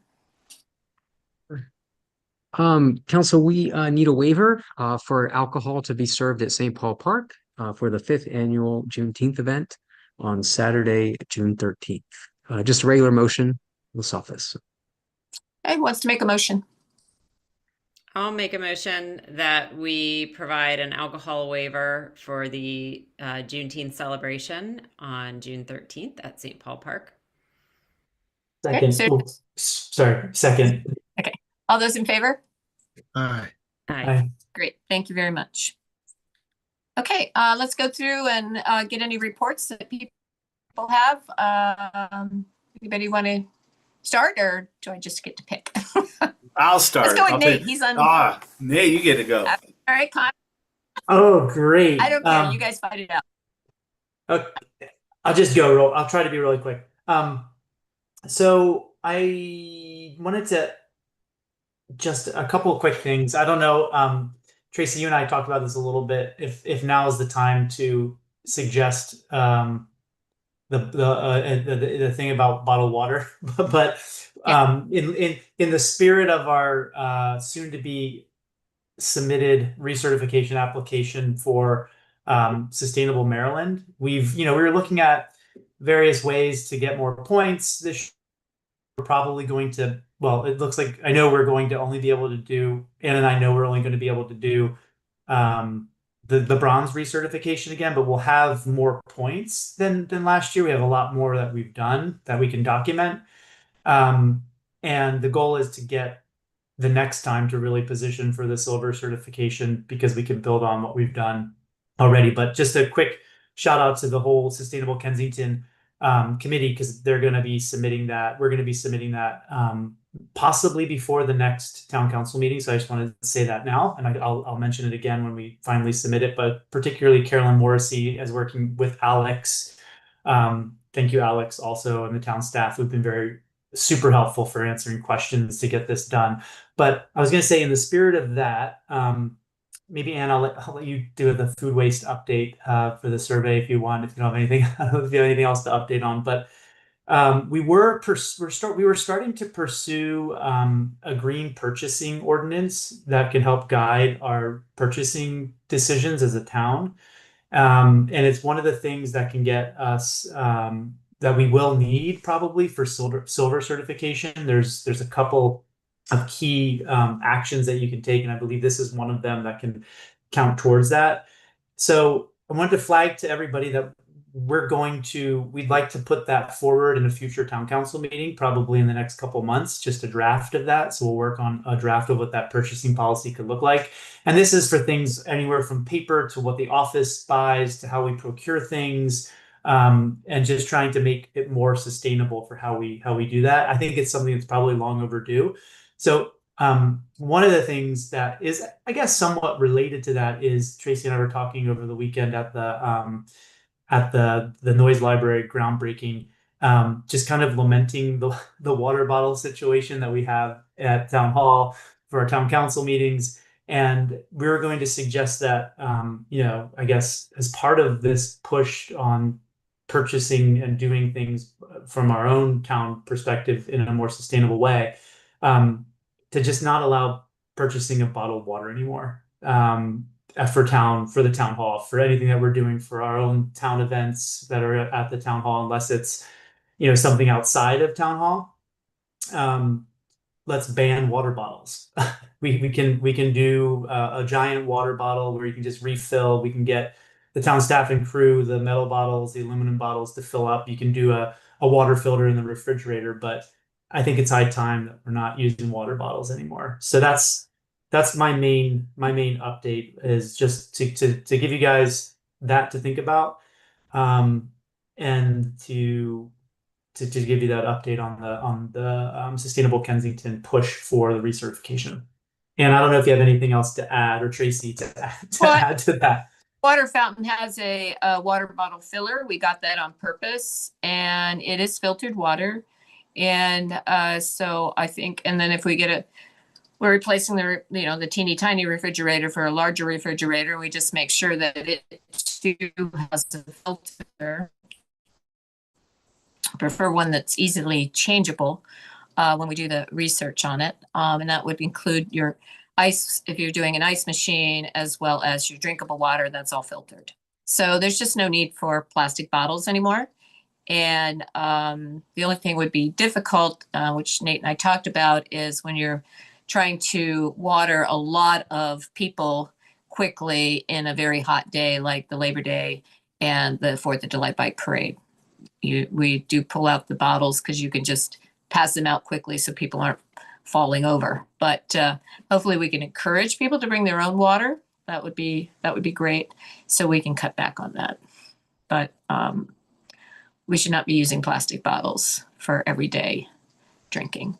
Council, we need a waiver for alcohol to be served at St. Paul Park for the 5th annual Juneteenth event on Saturday, June 13th. Just a regular motion in this office. Okay, who wants to make a motion? I'll make a motion that we provide an alcohol waiver for the Juneteenth celebration on June 13th at St. Paul Park. Second. so- Oops, sorry, second. All those in favor? Aye. Aye. Aye. Great, thank you very much. Okay, let's go through and get any reports that people have. Anybody want to start, or do I just get to pick? I'll start. Let's go with I'll Nate. take- He's on. All Nate, you get to go. right, Con. Oh, great. I don't care. You guys fight it out. Okay. I'll just go. I'll try to be really quick. So I wanted to just a couple of quick things. I don't know. Tracy, you and I talked about this a little bit. If now is the time to suggest the thing about bottled water, but in the spirit of our soon to be submitted recertification application for Sustainable Maryland, we were looking at various ways to get more points. We're probably going to, well, it looks like I know we're going to only be able to do, Ann and I know we're only going to be able to do the bronze recertification again, but we'll have more points than last year. We have a lot more that we've done that we can document. And the goal is to get the next time to really position for the silver certification, because we can build on what we've done already. But just a quick shout out to the whole Sustainable Kensington committee, because they're going to be submitting that. We're going to be submitting that possibly before the next town council meeting. So I just wanted to say that now, and I'll mention it again when we finally submit it. But particularly Carolyn Morrissey is working with Alex. Thank you, Alex, also, and the town staff who've been very super helpful for answering questions to get this done. But I was going to say, in the spirit of that, maybe Ann, I'll let you do the food waste update for the survey if you want. If you don't have anything, I don't know if you have anything else to update on. But we were starting to pursue a green purchasing ordinance that can help guide our purchasing decisions as a town. And it's one of the things that can get us that we will need probably for silver certification. There's a couple key actions that you can take, and I believe this is one of them that can count towards that. So I wanted to flag to everybody that we'd like to put that forward in a future town council meeting, probably in the next couple months, just a draft of that. So we'll work on a draft of what that purchasing policy could look like. And this is for things anywhere from paper to what the office buys to how we procure things, and just trying to make it more sustainable for how we do that. I think it's something that's probably long overdue. So one of the things that is, I guess, somewhat related to that is Tracy and I were talking over the weekend at the Noise Library groundbreaking, just kind of lamenting the water bottle situation that we have at Town Hall for our town council meetings. And we were going to suggest that, I guess as part of this push on purchasing and doing things from our own town perspective in a more sustainable way, to just not allow purchasing of bottled water anymore. For the town hall, for anything that we're doing for our own town events that are at the town hall, unless it's something outside of town hall. Let's ban water bottles. we can do a giant water bottle where you can just refill. We can get the town staff and crew the metal bottles, the aluminum bottles to fill up. You can do a water filter in the refrigerator, but I think it's high time that we're not using water bottles anymore. So that's my main update, is just to give you guys that to think about, and to give you that update on the Sustainable Kensington push for the recertification. And I don't know if you have anything else to add, or Tracy to add to that. Water fountain has a water bottle filler. We got that on purpose, and it is filtered water. And so I think, and then if we get we're replacing the teeny tiny refrigerator for a larger refrigerator. We just make sure that it too has a filter. I prefer one that's easily changeable when we do the research on it. And that would include your ice, if you're doing an ice machine, as well as your drinkable water, that's all filtered. So there's just no need for plastic bottles anymore. And the only thing would be difficult, which Nate and I talked about, is when you're trying to water a lot of people quickly in a very hot day, like the Labor Day and the 4th of July Bike Parade. We do pull out the bottles because you can just pass them out quickly so people aren't falling over. But hopefully we can encourage people to bring their own water. That would be great, so we can cut back on that. But we should not be using plastic bottles for everyday drinking.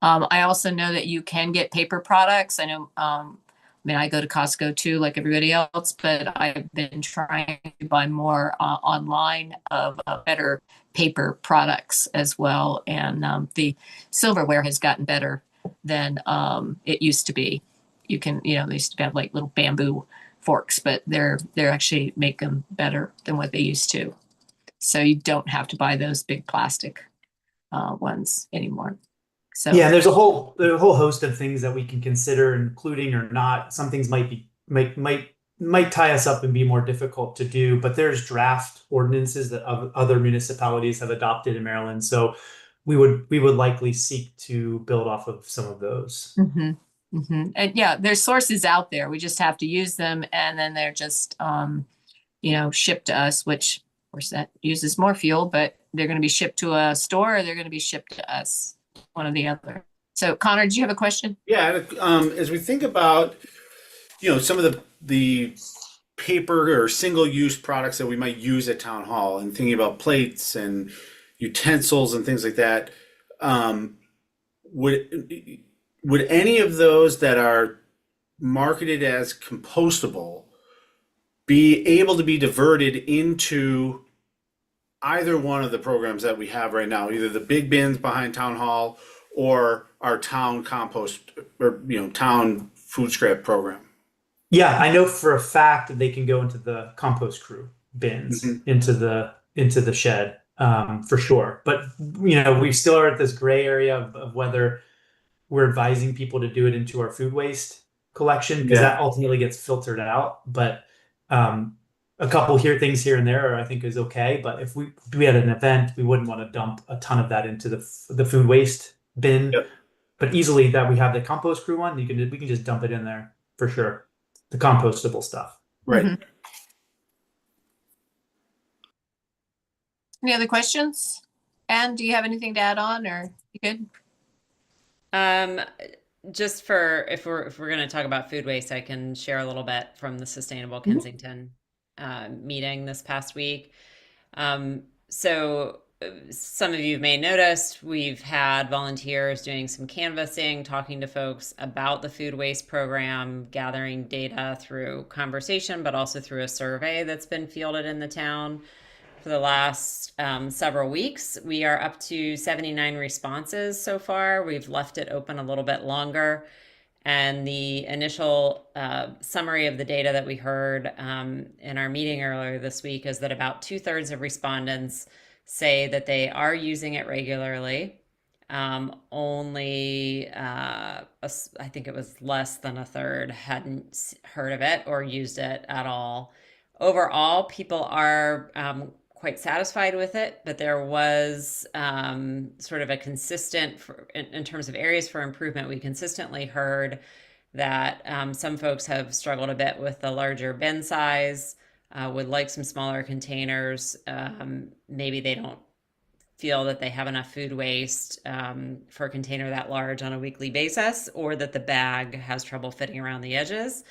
I also know that you can get paper products. I know, I go to Costco too, like everybody else, but I've been trying to buy more online of better paper products as well. And the silverware has gotten better than it used to be. You can, they used to have like little bamboo forks, but they're actually make them better than what they used to. So you don't have to buy those big plastic ones anymore. So yeah, there's a whole host of things that we can consider, including or not. Some things might tie us up and be more difficult to do, but there's draft ordinances that other municipalities have adopted in Maryland. So we would likely seek to build off of some of those. Mm-hmm. Mm-hmm. And yeah, there's sources out there. We just have to use them, and then they're just shipped to us, which of course that uses more fuel, but they're going to be shipped to a store, or they're going to be shipped to us. One or the other. So Connor, did you have a question? Yeah, as we think about, some of the paper or single-use products that we might use at town hall, and thinking about plates and utensils and things like that, would any of those that are marketed as compostable be able to be diverted into either one of the programs that we have right now, either the big bins behind town hall or our town compost or town food scrap program? Yeah, I know for a fact that they can go into the compost crew bins, into the shed, for sure. But we still are at this gray area of whether we're advising people to do it into our food waste collection, because that ultimately gets filtered out. But a couple things here and there, I think is okay. But if we had an event, we wouldn't want to dump a ton of that into the food waste bin. Yep. But easily that we have the compost crew one, we can just dump it in there for sure. The compostable stuff. Right. Mhm. Any other questions? Anne, do you have anything to add on, or you good? Just for if we're going to talk about food waste, I can share a little bit from the Sustainable Kensington meeting this past week. So some of you may have noticed we've had volunteers doing some canvassing, talking to folks about the food waste program, gathering data through conversation, but also through a survey that's been fielded in the town for the last several weeks. We are up to 79 responses so far. We've left it open a little bit longer. And the initial summary of the data that we heard in our meeting earlier this week is that about 2/3 of respondents say that they are using it regularly. Only, I think it was less than a third hadn't heard of it or used it at all. Overall, people are quite satisfied with it, but there was sort of a consistent, in terms of areas for improvement, we consistently heard that some folks have struggled a bit with the larger bin size, would like some smaller containers. Maybe they don't feel that they have enough food waste for a container that large on a weekly basis, or that the bag has trouble fitting around the edges.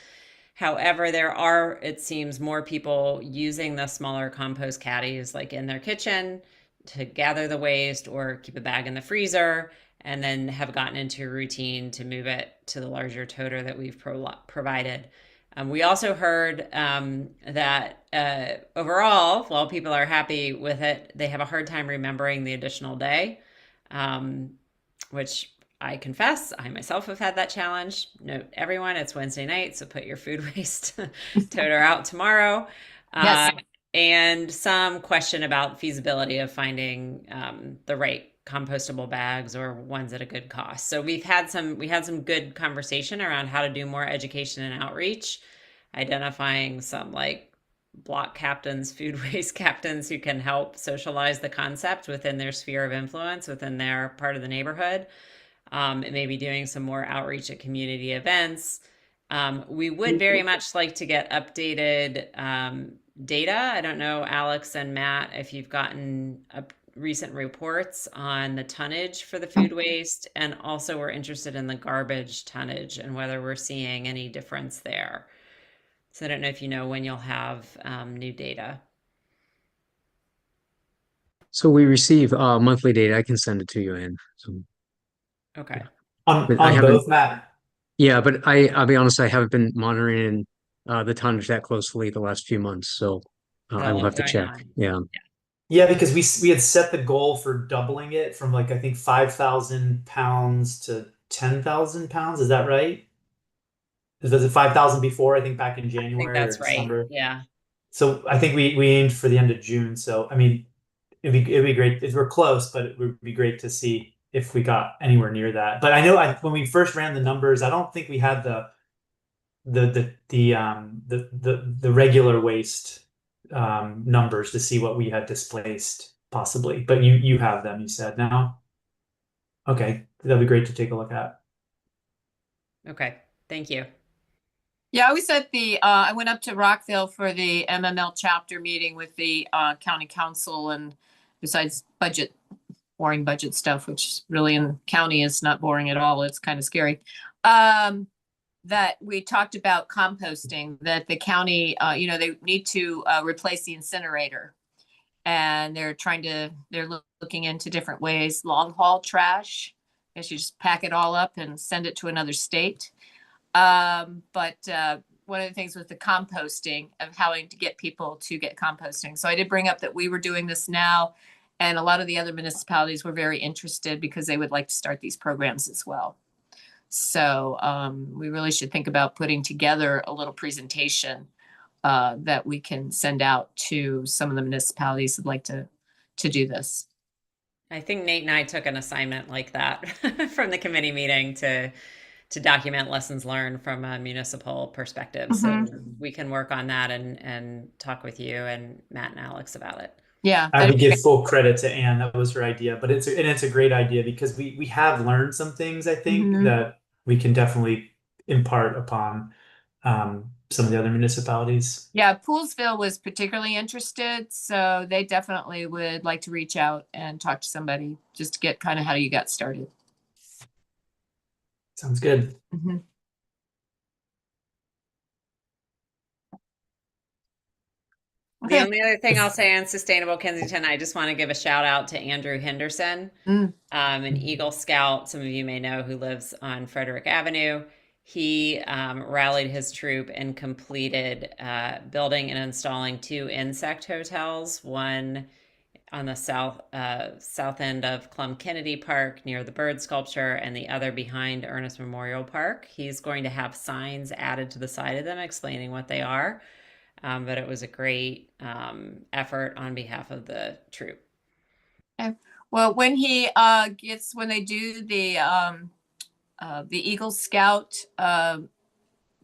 However, there are, it seems, more people using the smaller compost caddies like in their kitchen to gather the waste or keep a bag in the freezer, and then have gotten into a routine to move it to the larger toter that we've provided. We also heard that overall, while people are happy with it, they have a hard time remembering the additional day, which I confess, I myself have had that challenge. Note everyone, it's Wednesday night, so put your food waste toter out tomorrow. Yes. And some question about feasibility of finding the right compostable bags or ones at a good cost. So we had some good conversation around how to do more education and outreach, identifying some like block captains, food waste captains who can help socialize the concept within their sphere of influence, within their part of the neighborhood. And maybe doing some more outreach at community events. We would very much like to get updated data. I don't know, Alex and Matt, if you've gotten recent reports on the tonnage for the food waste, and also we're interested in the garbage tonnage and whether we're seeing any difference there. So I don't know if you know when you'll have new data. So we receive monthly data. I can send it to you, Ann. So, Okay. But I On haven't- both, Matt. yeah, but I'll be honest, I haven't been monitoring the tonnage that closely the last few months, so I will have to Going check. on. Yeah. Yeah, because we had set the goal for doubling it from like I think 5,000 pounds to 10,000 pounds. Is that right? Was it 5,000 before? I think back in I January think that's or right. December. Yeah. So I think we aimed for the end of June. So I mean, it'd be great if we're close, but it would be great to see if we got anywhere near that. But I know when we first ran the numbers, I don't think we had the regular waste numbers to see what we had displaced possibly. But you have them, you said now. Okay, that'd be great to take a look at. Okay. Thank you. Yeah, I was at I went up to Rockville for the MML chapter meeting with the county council, and besides boring budget stuff, which really in county is not boring at all. It's kind of scary. That we talked about composting, that the county, they need to replace the incinerator, and they're looking into different ways. Long haul trash, I guess you just pack it all up and send it to another state. But one of the things with the composting, of having to get people to get composting. So I did bring up that we were doing this now, and a lot of the other municipalities were very interested because they would like to start these programs as well. So we really should think about putting together a little presentation that we can send out to some of the municipalities who'd like to do this. I think Nate and I took an assignment like that from the committee meeting to to document lessons learned from a municipal perspective. So we can work on that and talk with you and Matt and Alex about it. Yeah. I would give full credit to Anne. That was her idea, but it's a great idea because we have learned some things, I think, Mhm. that we can definitely impart upon some of the other municipalities. Yeah, Poolsville was particularly interested, so they definitely would like to reach out and talk to somebody just to get kind of how you got started. Sounds good. Mhm. The Okay. only other thing I'll say on Sustainable Kensington, I just want to give a shout out to Andrew Henderson, an Eagle Scout, some of you may know, who lives on Frederick Avenue. He rallied his troop and completed building and installing 2 insect hotels, one on the south end of Clum Kennedy Park near the bird sculpture, and the other behind Ernest Memorial Park. He's going to have signs added to the side of them explaining what they are. But it was a great effort on behalf of the troop. Okay. Well, when when they do the Eagle Scout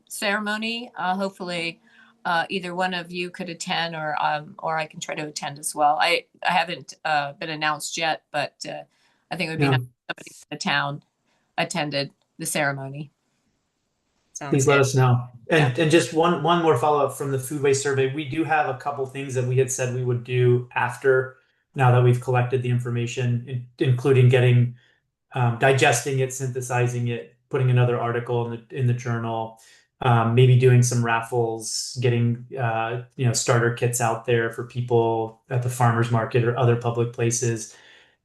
ceremony, hopefully either one of you could attend, or I can try to attend as well. I haven't been announced yet, but I think it would be nice if somebody from the town attended the ceremony. Please let us know. And just one more follow-up from the food waste survey. We do have a couple things that we had said we would do after, now that we've collected the information, including getting digesting it, synthesizing it, putting another article in the journal, maybe doing some raffles, getting starter kits out there for people at the farmers market or other public places,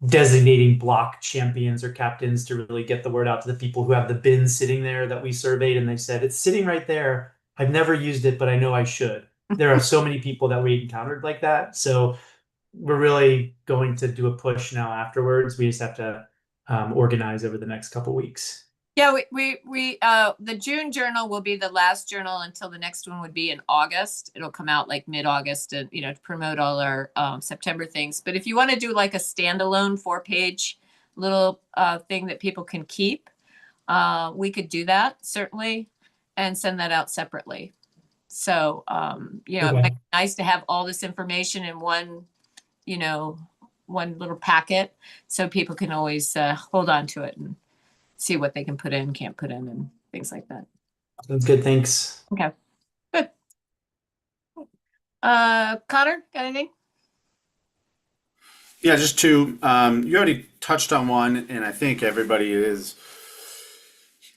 designating block champions or captains to really get the word out to the people who have the bins sitting there that we surveyed, and they said, it's sitting right there. I've never used it, but I know I should. There are so many people that we encountered like that. So we're really going to do a push now afterwards. We just have to organize over the next couple weeks. Yeah, we the June journal will be the last journal until the next one would be in August. It'll come out like mid-August to promote all our September things. But if you want to do like a standalone 4-page little thing that people can keep, we could do that certainly and send that out separately. So it might be nice to have all this information in one little packet, so people can always hold on to it and see what they can put in, can't put in, and things like that. That's good. Thanks. Okay, good. Connor, got anything? Yeah, just two. You already touched on one, and I think everybody is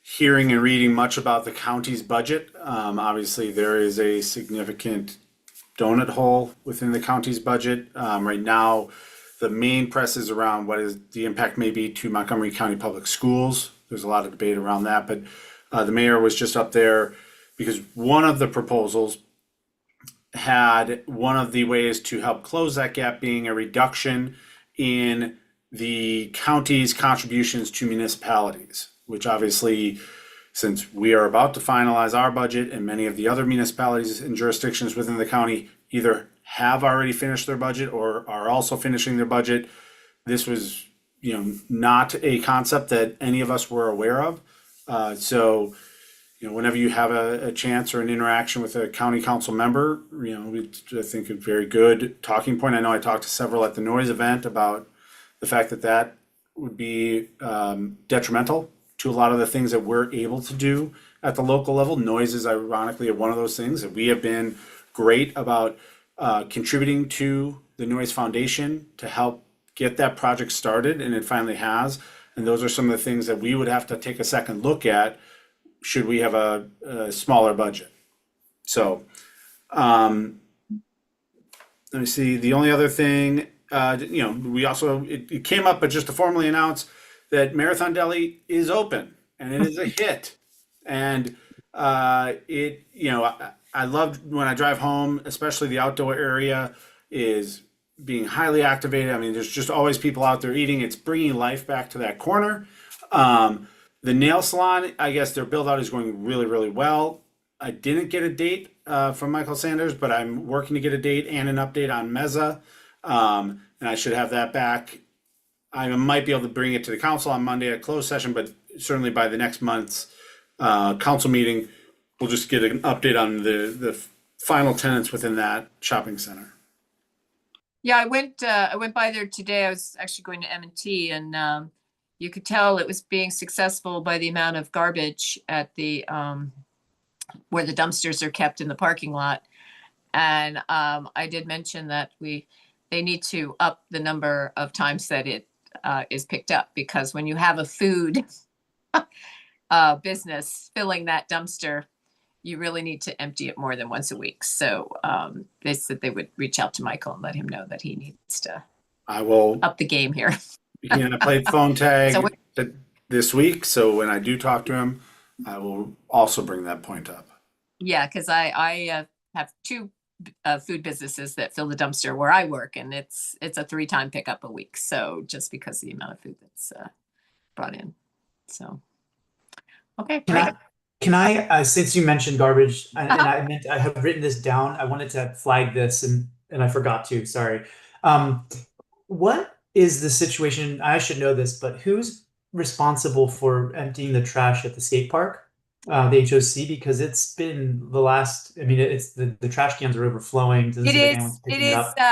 hearing and reading much about the county's budget. Obviously, there is a significant donut hole within the county's budget. Right now, the main press is around what is the impact may be to Montgomery County Public Schools. There's a lot of debate around that, but the mayor was just up there because one of the proposals had one of the ways to help close that gap being a reduction in the county's contributions to municipalities, which obviously, since we are about to finalize our budget and many of the other municipalities and jurisdictions within the county either have already finished their budget or are also finishing their budget, this was not a concept that any of us were aware of. So whenever you have a chance or an interaction with a county council member, I think a very good talking point. I know I talked to several at the noise event about the fact that would be detrimental to a lot of the things that we're able to do at the local level. Noise is ironically one of those things that we have been great about contributing to the Noise Foundation to help get that project started, and it finally has. And those are some of the things that we would have to take a second look at should we have a smaller budget. So let me see. The only other thing, we also, it came up, but just to formally announce that Marathon Deli is open and it is a hit. And I loved when I drive home, especially the outdoor area is being highly activated. I mean, there's just always people out there eating. It's bringing life back to that corner. The nail salon, I guess their build out is going really, really well. I didn't get a date from Michael Sanders, but I'm working to get a date and an update on Meza. And I should have that back. I might be able to bring it to the council on Monday at closed session, but certainly by the next month's council meeting, we'll just get an update on the final tenants within that shopping center. Yeah, I went by there today. I was actually going to M&T, and you could tell it was being successful by the amount of garbage at the where the dumpsters are kept in the parking lot. And I did mention that they need to up the number of times that it is picked up, because when you have a food business filling that dumpster, you really need to empty it more than once a week. So they said they would reach out to Michael and let him know that he needs to I will up the game here. begin to play phone tag So this week. So when I do talk to him, I will also bring that point up. Yeah, because I have two food businesses that fill the dumpster where I work, and it's a 3-time pickup a week. So just because of the amount of food that's brought in. So, okay, great. Can I, since you mentioned garbage, and I have written this down, I wanted to flag this and I forgot to, sorry. What is the situation? I should know this, but who's responsible for emptying the trash at the skate park, the HOC? Because it's been the last, I mean, it's the trash cans are overflowing. It is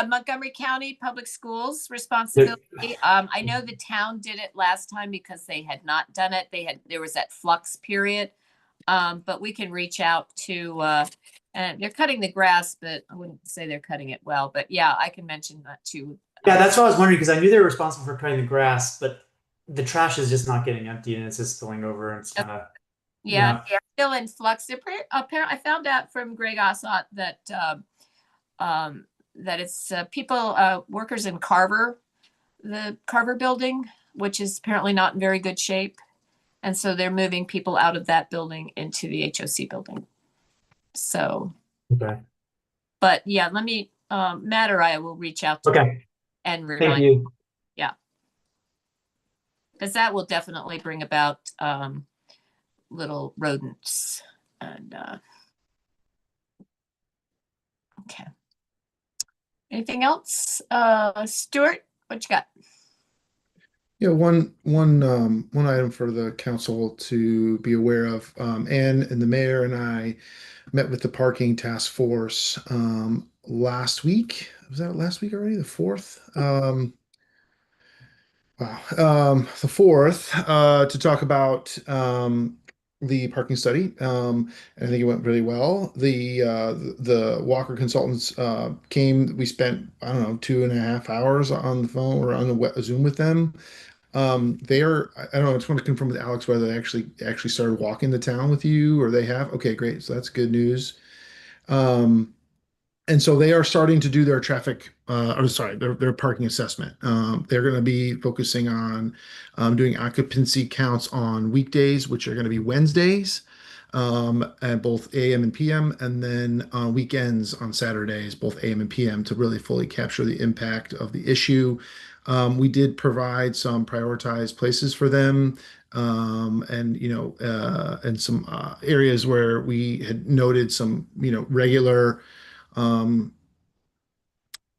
Montgomery County Public Schools responsibility. I know the town did it last time because they had not done it. There was that flux period. But we can reach out to, and they're cutting the grass, but I wouldn't say they're cutting it well. But yeah, I can mention that too. Yeah, that's what I was wondering, because I knew they were responsible for cutting the grass, but the trash is just not getting emptied and it's just spilling over, and it's kind of they're still in flux. They're apparently, I found out from Greg Ossott that that it's people, workers in the Carver building, which is apparently not in very good shape. And so they're moving people out of that building into the HOC building. So, okay. But yeah, let me, Matt or I will reach out to them and remind. Thank you. Yeah. Because that will definitely bring about little rodents. And okay. Anything else? Stuart, what you got? Yeah, one item for the council to be aware of. Ann and the mayor and I met with the parking task force last week. Was that last week already? The 4th? Wow. The 4th, to talk about the parking study. And I think it went really well. The Walker consultants came. We spent, I don't know, 2.5 hours on the phone or on a Zoom with them. They are, I don't know, I just want to confirm with Alex whether they actually started walking the town with you, or they have. Okay, great. So that's good news. And so they are starting to do their their parking assessment. They're going to be focusing on doing occupancy counts on weekdays, which are going to be Wednesdays, at both AM and PM, and then weekends on Saturdays, both AM and PM, to really fully capture the impact of the issue. We did provide some prioritized places for them, and and some areas where we had noted some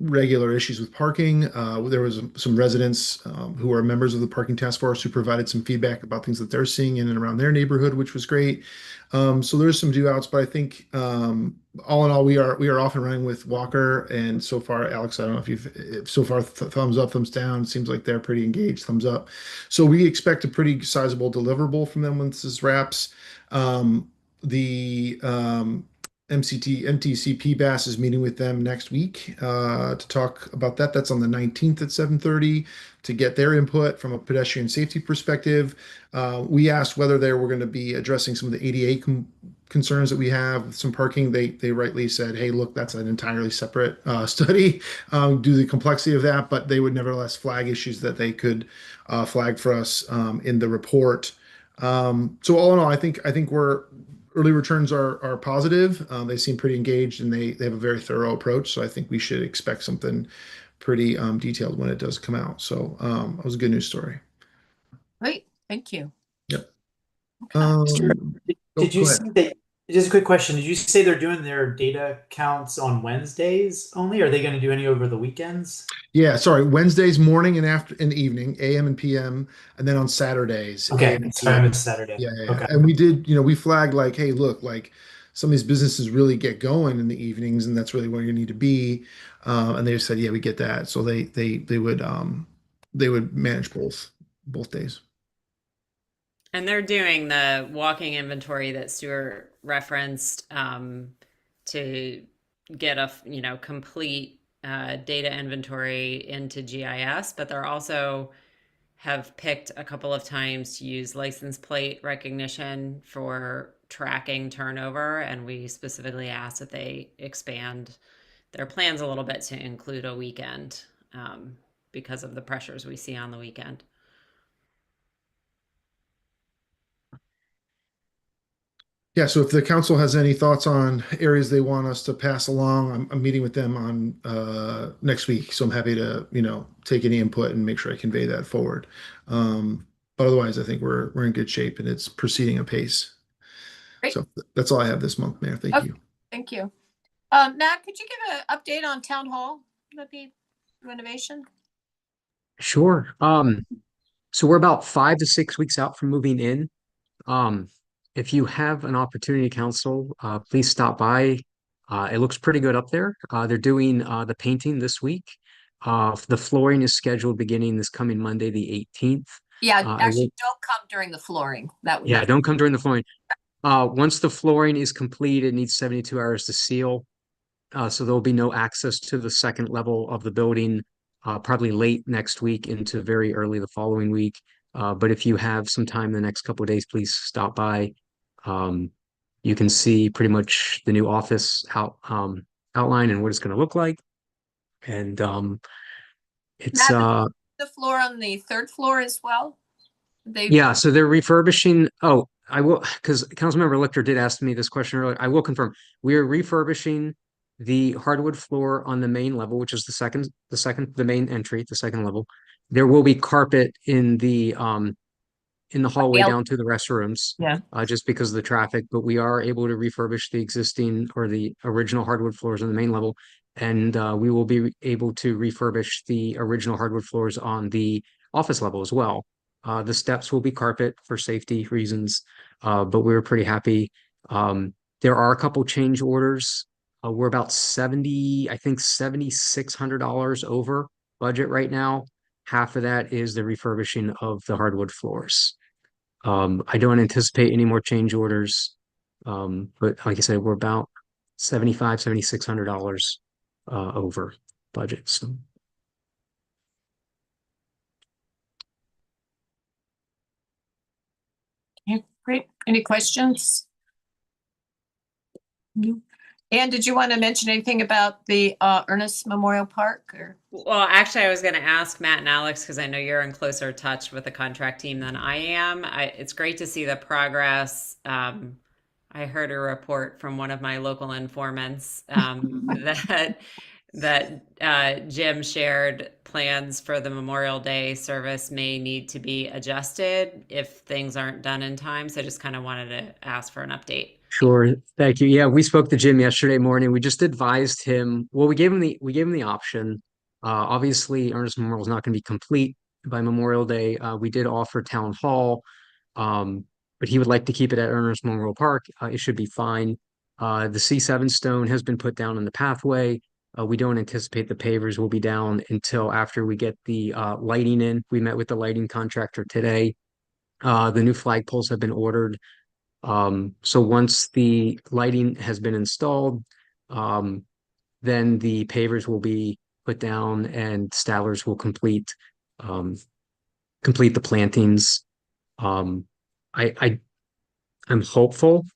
regular issues with parking. There was some residents who are members of the parking task force who provided some feedback about things that they're seeing in and around their neighborhood, which was great. So there's some do outs, but I think all in all, we are off and running with Walker. And so far, Alex, I don't know if so far thumbs up, thumbs down. It seems like they're pretty engaged. Thumbs up. So we expect a pretty sizable deliverable from them once this wraps. The MTC PBAS is meeting with them next week to talk about that. That's on the 19th at 7:30 to get their input from a pedestrian safety perspective. We asked whether they were going to be addressing some of the ADA concerns that we have with some parking. They rightly said, hey, look, that's an entirely separate study due to the complexity of that, but they would nevertheless flag issues that they could flag for us in the report. So all in all, I think early returns are positive. They seem pretty engaged, and they have a very thorough approach. So I think we should expect something pretty detailed when it does come out. So it was a good news story. Great, thank you. Yep. Did you see Just a quick question. Did you say they're doing their data counts on Wednesdays only? Are they going to do any over the weekends? Yeah, sorry, Wednesdays morning and after and evening, AM and PM, and then on Saturdays, Okay, AM and sorry, I PM. missed Saturday. Yeah, yeah, yeah. Okay. And we did, we flagged like, hey, look, like some of these businesses really get going in the evenings, and that's really where you need to be. And they said, yeah, we get that. So they would manage both days. And they're doing the walking inventory that Stuart referenced to get a complete data inventory into GIS, but they're also have picked a couple of times to use license plate recognition for tracking turnover, and we specifically asked that they expand their plans a little bit to include a weekend because of the pressures we see on the weekend. Yeah, so if the council has any thoughts on areas they want us to pass along, I'm meeting with them on next week. So I'm happy to, take any input and make sure I convey that forward. But otherwise, I think we're in good shape and it's proceeding apace. Great. So that's all I have this month, Mayor. Thank Okay. you. Thank you. Matt, could you give an update on Town Hall? That'd be renovation. Sure. So we're about 5 to 6 weeks out from moving in. If you have an opportunity, council, please stop by. It looks pretty good up there. They're doing the painting this week. The flooring is scheduled beginning this coming Monday, the 18th. Yeah, actually, don't come during the flooring. Yeah, don't come during the flooring. Once the flooring is complete, it needs 72 hours to seal. So there'll be no access to the second level of the building, probably late next week into very early the following week. But if you have some time the next couple of days, please stop by. You can see pretty much the new office outline and what it's going to look like. And it's Matt, the floor on the third floor as well. Yeah, so they're refurbishing. Oh, I will, because Councilmember Lichter did ask me this question earlier. I will confirm we are refurbishing the hardwood floor on the main level, which is the main entry, the second level. There will be carpet in the hallway down to the restrooms. Yeah. Just because of the traffic, but we are able to refurbish the existing or the original hardwood floors on the main level, and we will be able to refurbish the original hardwood floors on the office level as well. The steps will be carpet for safety reasons, but we were pretty happy. There are a couple change orders. We're about I think $7,600 over budget right now. Half of that is the refurbishing of the hardwood floors. I don't anticipate any more change orders. But like I said, we're about $7,600 over budget. So. Okay, great. Any questions? And did you want to mention anything about the Ernest Memorial Park? Well, actually, I was going to ask Matt and Alex, because I know you're in closer touch with the contract team than I am. It's great to see the progress. I heard a report from one of my local informants that Jim shared plans for the Memorial Day service may need to be adjusted if things aren't done in time. So I just kind of wanted to ask for an update. Sure. Thank you. Yeah, we spoke to Jim yesterday morning. We just advised him. Well, we gave him the option. Obviously, Ernest Memorial is not going to be complete by Memorial Day. We did offer Town Hall, but he would like to keep it at Ernest Memorial Park. It should be fine. The C7 stone has been put down in the pathway. We don't anticipate the pavers will be down until after we get the lighting in. We met with the lighting contractor today. The new flagpoles have been ordered. So once the lighting has been installed, then the pavers will be put down and Stallers will complete the plantings. I'm hopeful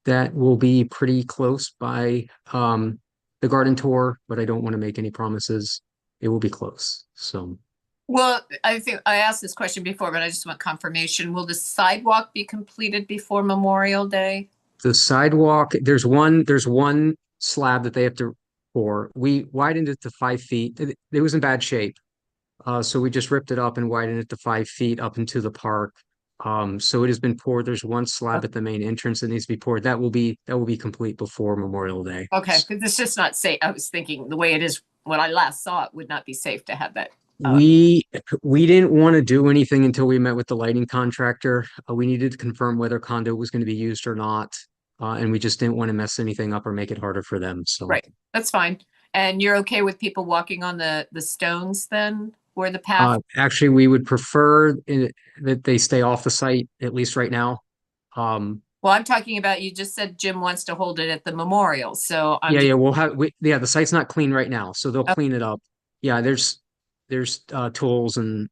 that we'll be pretty close by the garden tour, but I don't want to make any promises. It will be close. So. Well, I think I asked this question before, but I just want confirmation. Will the sidewalk be completed before Memorial Day? The sidewalk, there's one slab that they have to pour. We widened it to 5 feet. It was in bad shape. So we just ripped it up and widened it to 5 feet up into the park. So it has been poured. There's one slab at the main entrance that needs to be poured. That will be complete before Memorial Day. Okay, because it's just not safe. I was thinking the way it is, when I last saw it, would not be safe to have that. We didn't want to do anything until we met with the lighting contractor. We needed to confirm whether condo was going to be used or not. And we just didn't want to mess anything up or make it harder for them. So Right, that's fine. And you're okay with people walking on the stones then, where the path? actually, we would prefer that they stay off the site, at least right now. Well, I'm talking about, you just said Jim wants to hold it at the memorial, so I'm. Yeah, we'll have, the site's not clean right now, so they'll clean it up. Yeah, there's tools and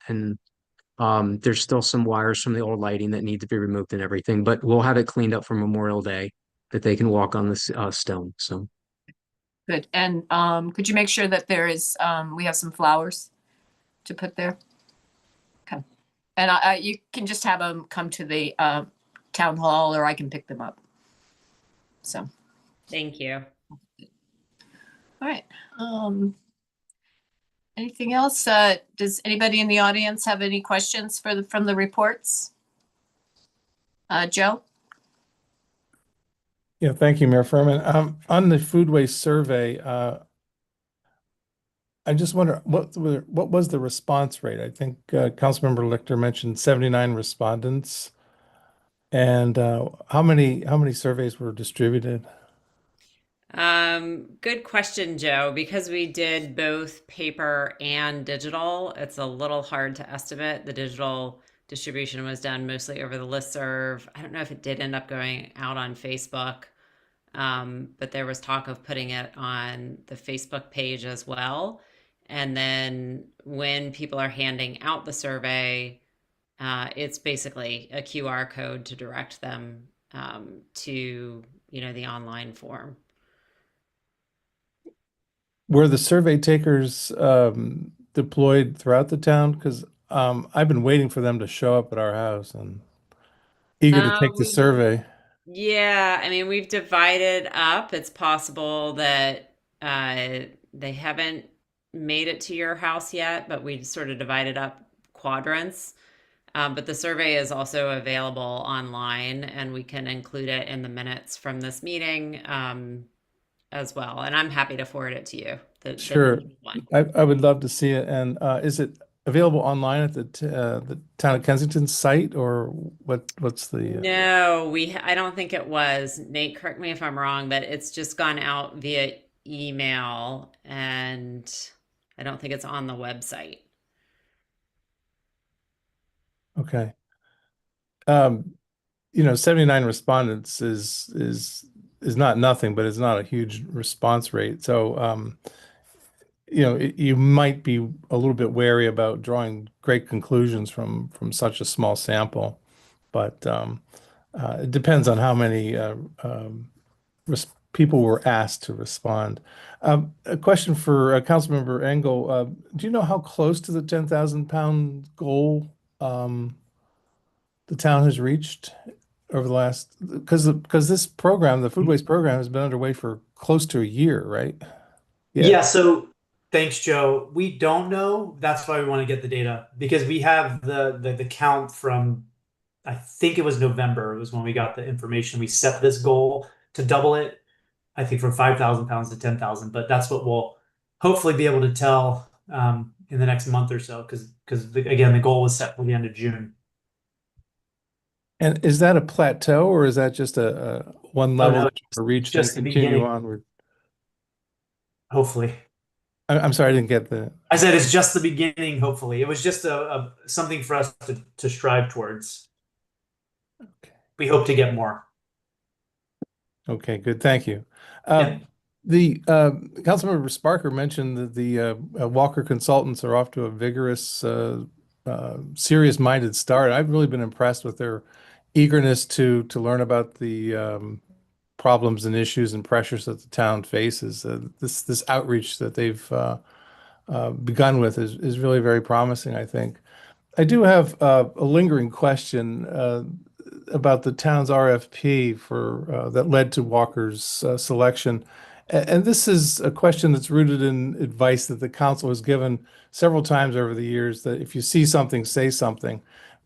there's still some wires from the old lighting that need to be removed and everything, but we'll have it cleaned up for Memorial Day that they can walk on this stone. So Good. And could you make sure that there is, we have some flowers to put there? Okay. And you can just have them come to the town hall, or I can pick them up. So, Thank you. all right. Anything else? Does anybody in the audience have any questions from the reports? Joe? Yeah, thank you, Mayor Furman. On the food waste survey, I just wonder what was the response rate? I think Councilmember Lichter mentioned 79 respondents. And how many surveys were distributed? Good question, Joe. Because we did both paper and digital, it's a little hard to estimate. The digital distribution was done mostly over the listserv. I don't know if it did end up going out on Facebook, but there was talk of putting it on the Facebook page as well. And then when people are handing out the survey, it's basically a QR code to direct them to, the online form. Were the survey takers deployed throughout the town? Because I've been waiting for them to show up at our house and eager to take the survey. Yeah, I mean, we've divided up. It's possible that they haven't made it to your house yet, but we sort of divided up quadrants. But the survey is also available online, and we can include it in the minutes from this meeting as well. And I'm happy to forward it to you. Sure. I would love to see it. And is it available online at the Town of Kensington site, or what's the? No, I don't think it was. Nate, correct me if I'm wrong, but it's just gone out via email, and I don't think it's on the website. Okay. 79 respondents is not nothing, but it's not a huge response rate. So, you might be a little bit wary about drawing great conclusions from such a small sample, but it depends on how many people were asked to respond. A question for Councilmember Engel. Do you know how close to the 10,000 pound goal the town has reached over the last, because this program, the food waste program, has been underway for close to a year, right? Yeah. So thanks, Joe. We don't know. That's why we want to get the data, because we have the count from, I think it was November. It was when we got the information. We set this goal to double it, I think, from 5,000 pounds to 10,000. But that's what we'll hopefully be able to tell in the next month or so, because again, the goal was set for the end of June. And is that a plateau, or is that just a one level to reach and continue onward? Hopefully. I'm sorry, I didn't get the. I said it's just the beginning. Hopefully, it was just a something for us to strive towards. Okay. We hope to get more. Okay, good. Thank you. Yeah. The Councilmember Sparker mentioned that the Walker consultants are off to a vigorous, serious-minded start. I've really been impressed with their eagerness to learn about the problems and issues and pressures that the town faces. This outreach that they've begun with is really very promising, I think. I do have a lingering question about the town's RFP for that led to Walker's selection. And this is a question that's rooted in advice that the council has given several times over the years, that if you see something, say something.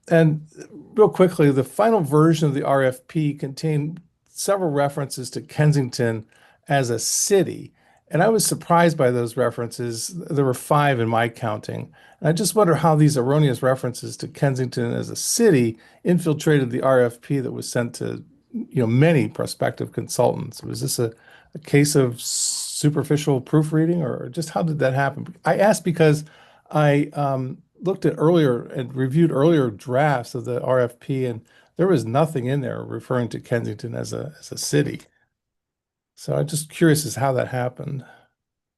And real quickly, the final version of the RFP contained several references to Kensington as a city. And I was surprised by those references. There were 5 in my counting. And I just wonder how these erroneous references to Kensington as a city infiltrated the RFP that was sent to, many prospective consultants. Was this a case of superficial proofreading, or just how did that happen? I asked because I looked at earlier and reviewed earlier drafts of the RFP, and there was nothing in there referring to Kensington as a city. So I'm just curious as how that happened.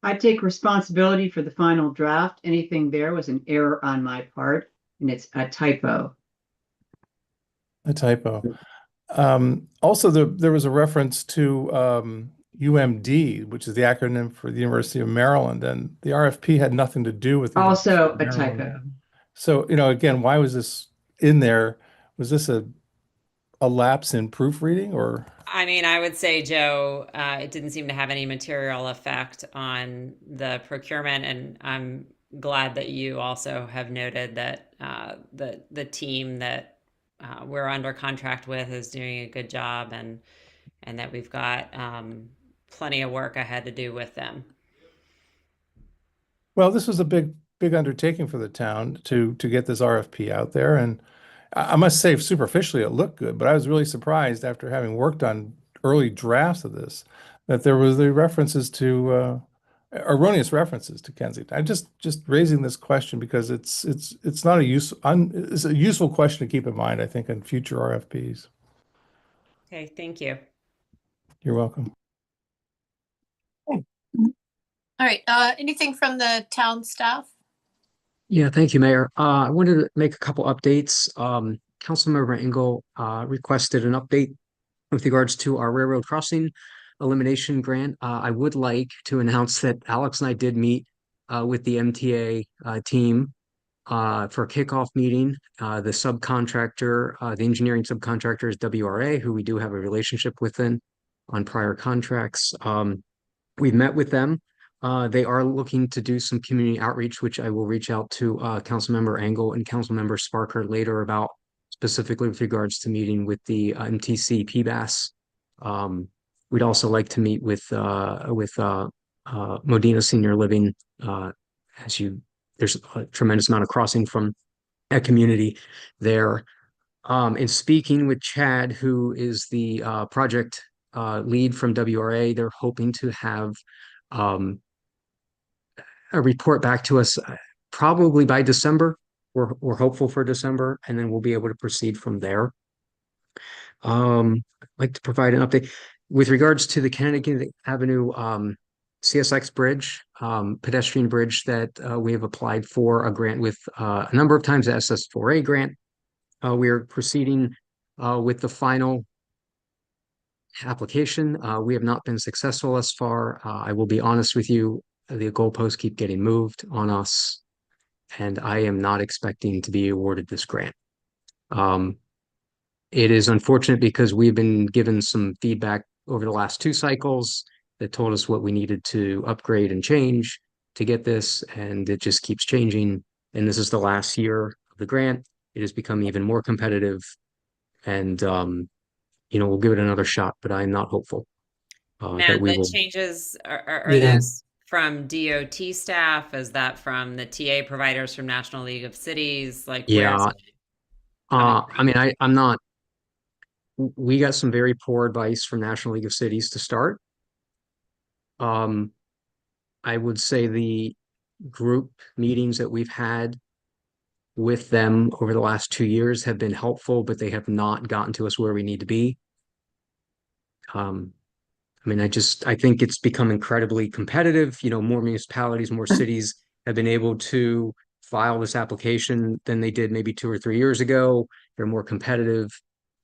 I take responsibility for the final draft. Anything there was an error on my part, and it's a typo. A typo. Also, there was a reference to UMD, which is the acronym for the University of Maryland, and the RFP had nothing to do with the Also University a of Maryland. typo. So, again, why was this in there? Was this a lapse in proofreading, or? I mean, I would say, Joe, it didn't seem to have any material effect on the procurement, and I'm glad that you also have noted that the team that we're under contract with is doing a good job, and that we've got plenty of work ahead to do with them. Well, this was a big undertaking for the town to get this RFP out there, and I must say, superficially, it looked good, but I was really surprised after having worked on early drafts of this that there was the references to erroneous references to Kensington. I'm just raising this question because it's not it's a useful question to keep in mind, I think, in future RFPs. Okay, thank you. You're welcome. All right, anything from the town staff? Yeah, thank you, Mayor. I wanted to make a couple updates. Councilmember Engel requested an update with regards to our railroad crossing elimination grant. I would like to announce that Alex and I did meet with the MTA team for a kickoff meeting. The subcontractor, the engineering subcontractor is WRA, who we do have a relationship with on prior contracts. We've met with them. They are looking to do some community outreach, which I will reach out to Councilmember Engel and Councilmember Sparker later about, specifically with regards to meeting with the MTC PBAS. We'd also like to meet with Modena Senior Living. There's a tremendous amount of crossing from a community there. And speaking with Chad, who is the project lead from WRA, they're hoping to have a report back to us probably by December. We're hopeful for December, and then we'll be able to proceed from there. I'd like to provide an update with regards to the Connecticut Avenue CSX bridge, pedestrian bridge that we have applied for a grant with a number of times, the SS4A grant. We are proceeding with the final application. We have not been successful thus far. I will be honest with you, the goalposts keep getting moved on us, and I am not expecting to be awarded this grant. It is unfortunate because we've been given some feedback over the last 2 cycles that told us what we needed to upgrade and change to get this, and it just keeps changing. And this is the last year of the grant. It has become even more competitive, and we'll give it another shot, but I'm not hopeful Matt, that we the will. changes are Yeah. those from DOT staff? Is that from the TA providers from National League of Cities? Like, Yeah. where's it coming from? I mean, I'm not. We got some very poor advice from National League of Cities to start. I would say the group meetings that we've had with them over the last 2 years have been helpful, but they have not gotten to us where we need to be. I mean, I think it's become incredibly competitive. More municipalities, more cities have been able to file this application than they did maybe 2 or 3 years ago. They're more competitive,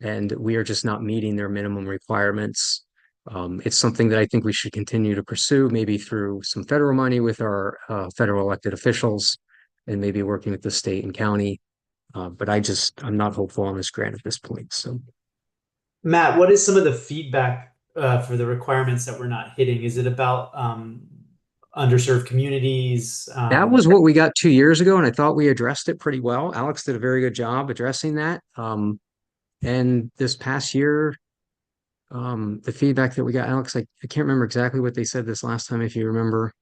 and we are just not meeting their minimum requirements. It's something that I think we should continue to pursue, maybe through some federal money with our federal elected officials, and maybe working with the state and county. But I'm not hopeful on this grant at this point. So, Matt, what is some of the feedback for the requirements that we're not hitting? Is it about underserved communities. That was what we got 2 years ago, and I thought we addressed it pretty well. Alex did a very good job addressing that. And this past year, the feedback that we got, Alex, I can't remember exactly what they said this last time, if you remember.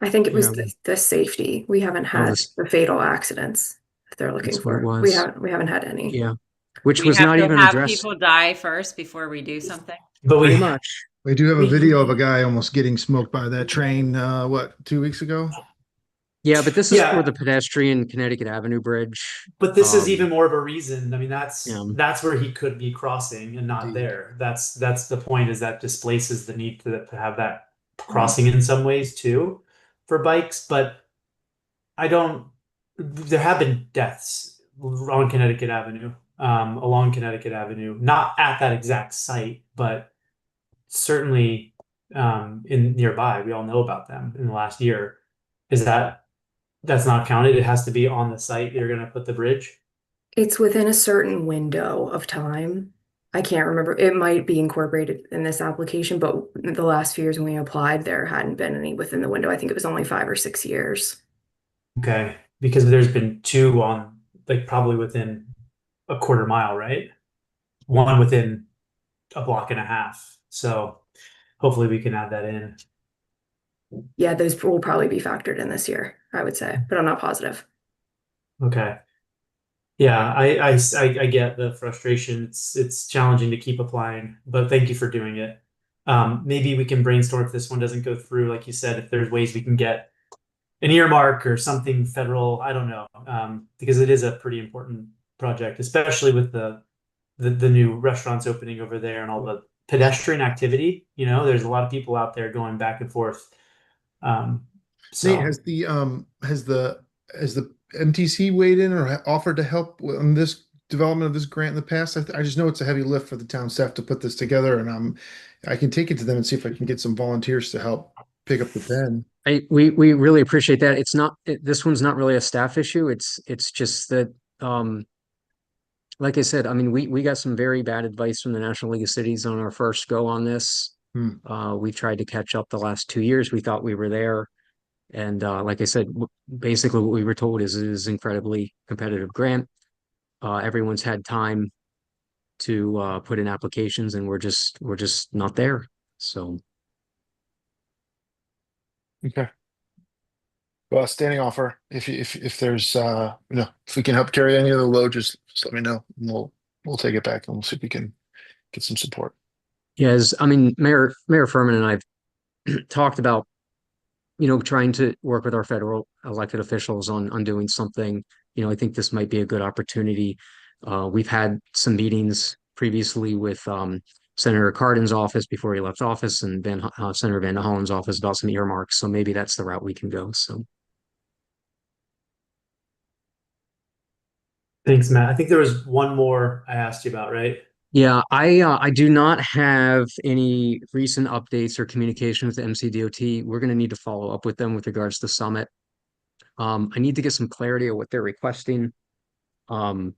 I think it was Yeah. the safety. We haven't had this- the fatal accidents that they're looking That's what it for. was. We haven't had any. Yeah, which We was have not to even have addressed people die first before we do something. But pretty we, much. We do have a video of a guy almost getting smoked by that train, 2 weeks ago? Yeah, but this is Yeah. for the pedestrian Connecticut Avenue Bridge. but this is Um, even more of a reason. I mean, that's Yeah. where he could be crossing and not Indeed. there. That's the point, is that displaces the need to have that crossing in some ways too for bikes. But I don't. There have been deaths on Connecticut Avenue, along Connecticut Avenue, not at that exact site, but certainly in nearby. We all know about them in the last year. Is that's not counted? It has to be on the site you're going to put the bridge. It's within a certain window of time. I can't remember. It might be incorporated in this application, but the last few years when we applied, there hadn't been any within the window. I think it was only 5 or 6 years. Okay, because there's been two on, like, probably within a quarter mile, right? One within a block and a half. So hopefully we can add that in. Yeah, those will probably be factored in this year, I would say, but I'm not positive. Okay. Yeah, I get the frustration. It's challenging to keep applying, but thank you for doing it. Maybe we can brainstorm if this one doesn't go through, like you said, if there's ways we can get an earmark or something federal. I don't know, because it is a pretty important project, especially with the new restaurants opening over there and all the pedestrian activity. You know, there's a lot of people out there going back and forth. So Nate, has the MTC weighed in or offered to help on this development of this grant in the past? I just know it's a heavy lift for the town staff to put this together, and I can take it to them and see if I can get some volunteers to help pick up the pen. We really appreciate that. It's not, this one's not really a staff issue. It's just that, like I said, I mean, we got some very bad advice from the National League of Cities on our first go on this. We've tried to catch up the last 2 years. We thought we were there. And like I said, basically what we were told is it is incredibly competitive grant. Everyone's had time to put in applications, and we're just not there. So Okay. Well, standing offer. If there's if we can help carry any of the load, just let me know. And we'll take it back and we'll see if we can get some support. yes, I mean, Mayor Furman and I've talked about, trying to work with our federal elected officials on doing something. I think this might be a good opportunity. We've had some meetings previously with Senator Cardin's office before he left office, and Senator Van Hollen's office about some earmarks. So maybe that's the route we can go. So thanks, Matt. I think there was one more I asked you about, right? yeah, I do not have any recent updates or communication with the MCDOT. We're going to need to follow up with them with regards to Summit. I need to get some clarity on what they're requesting from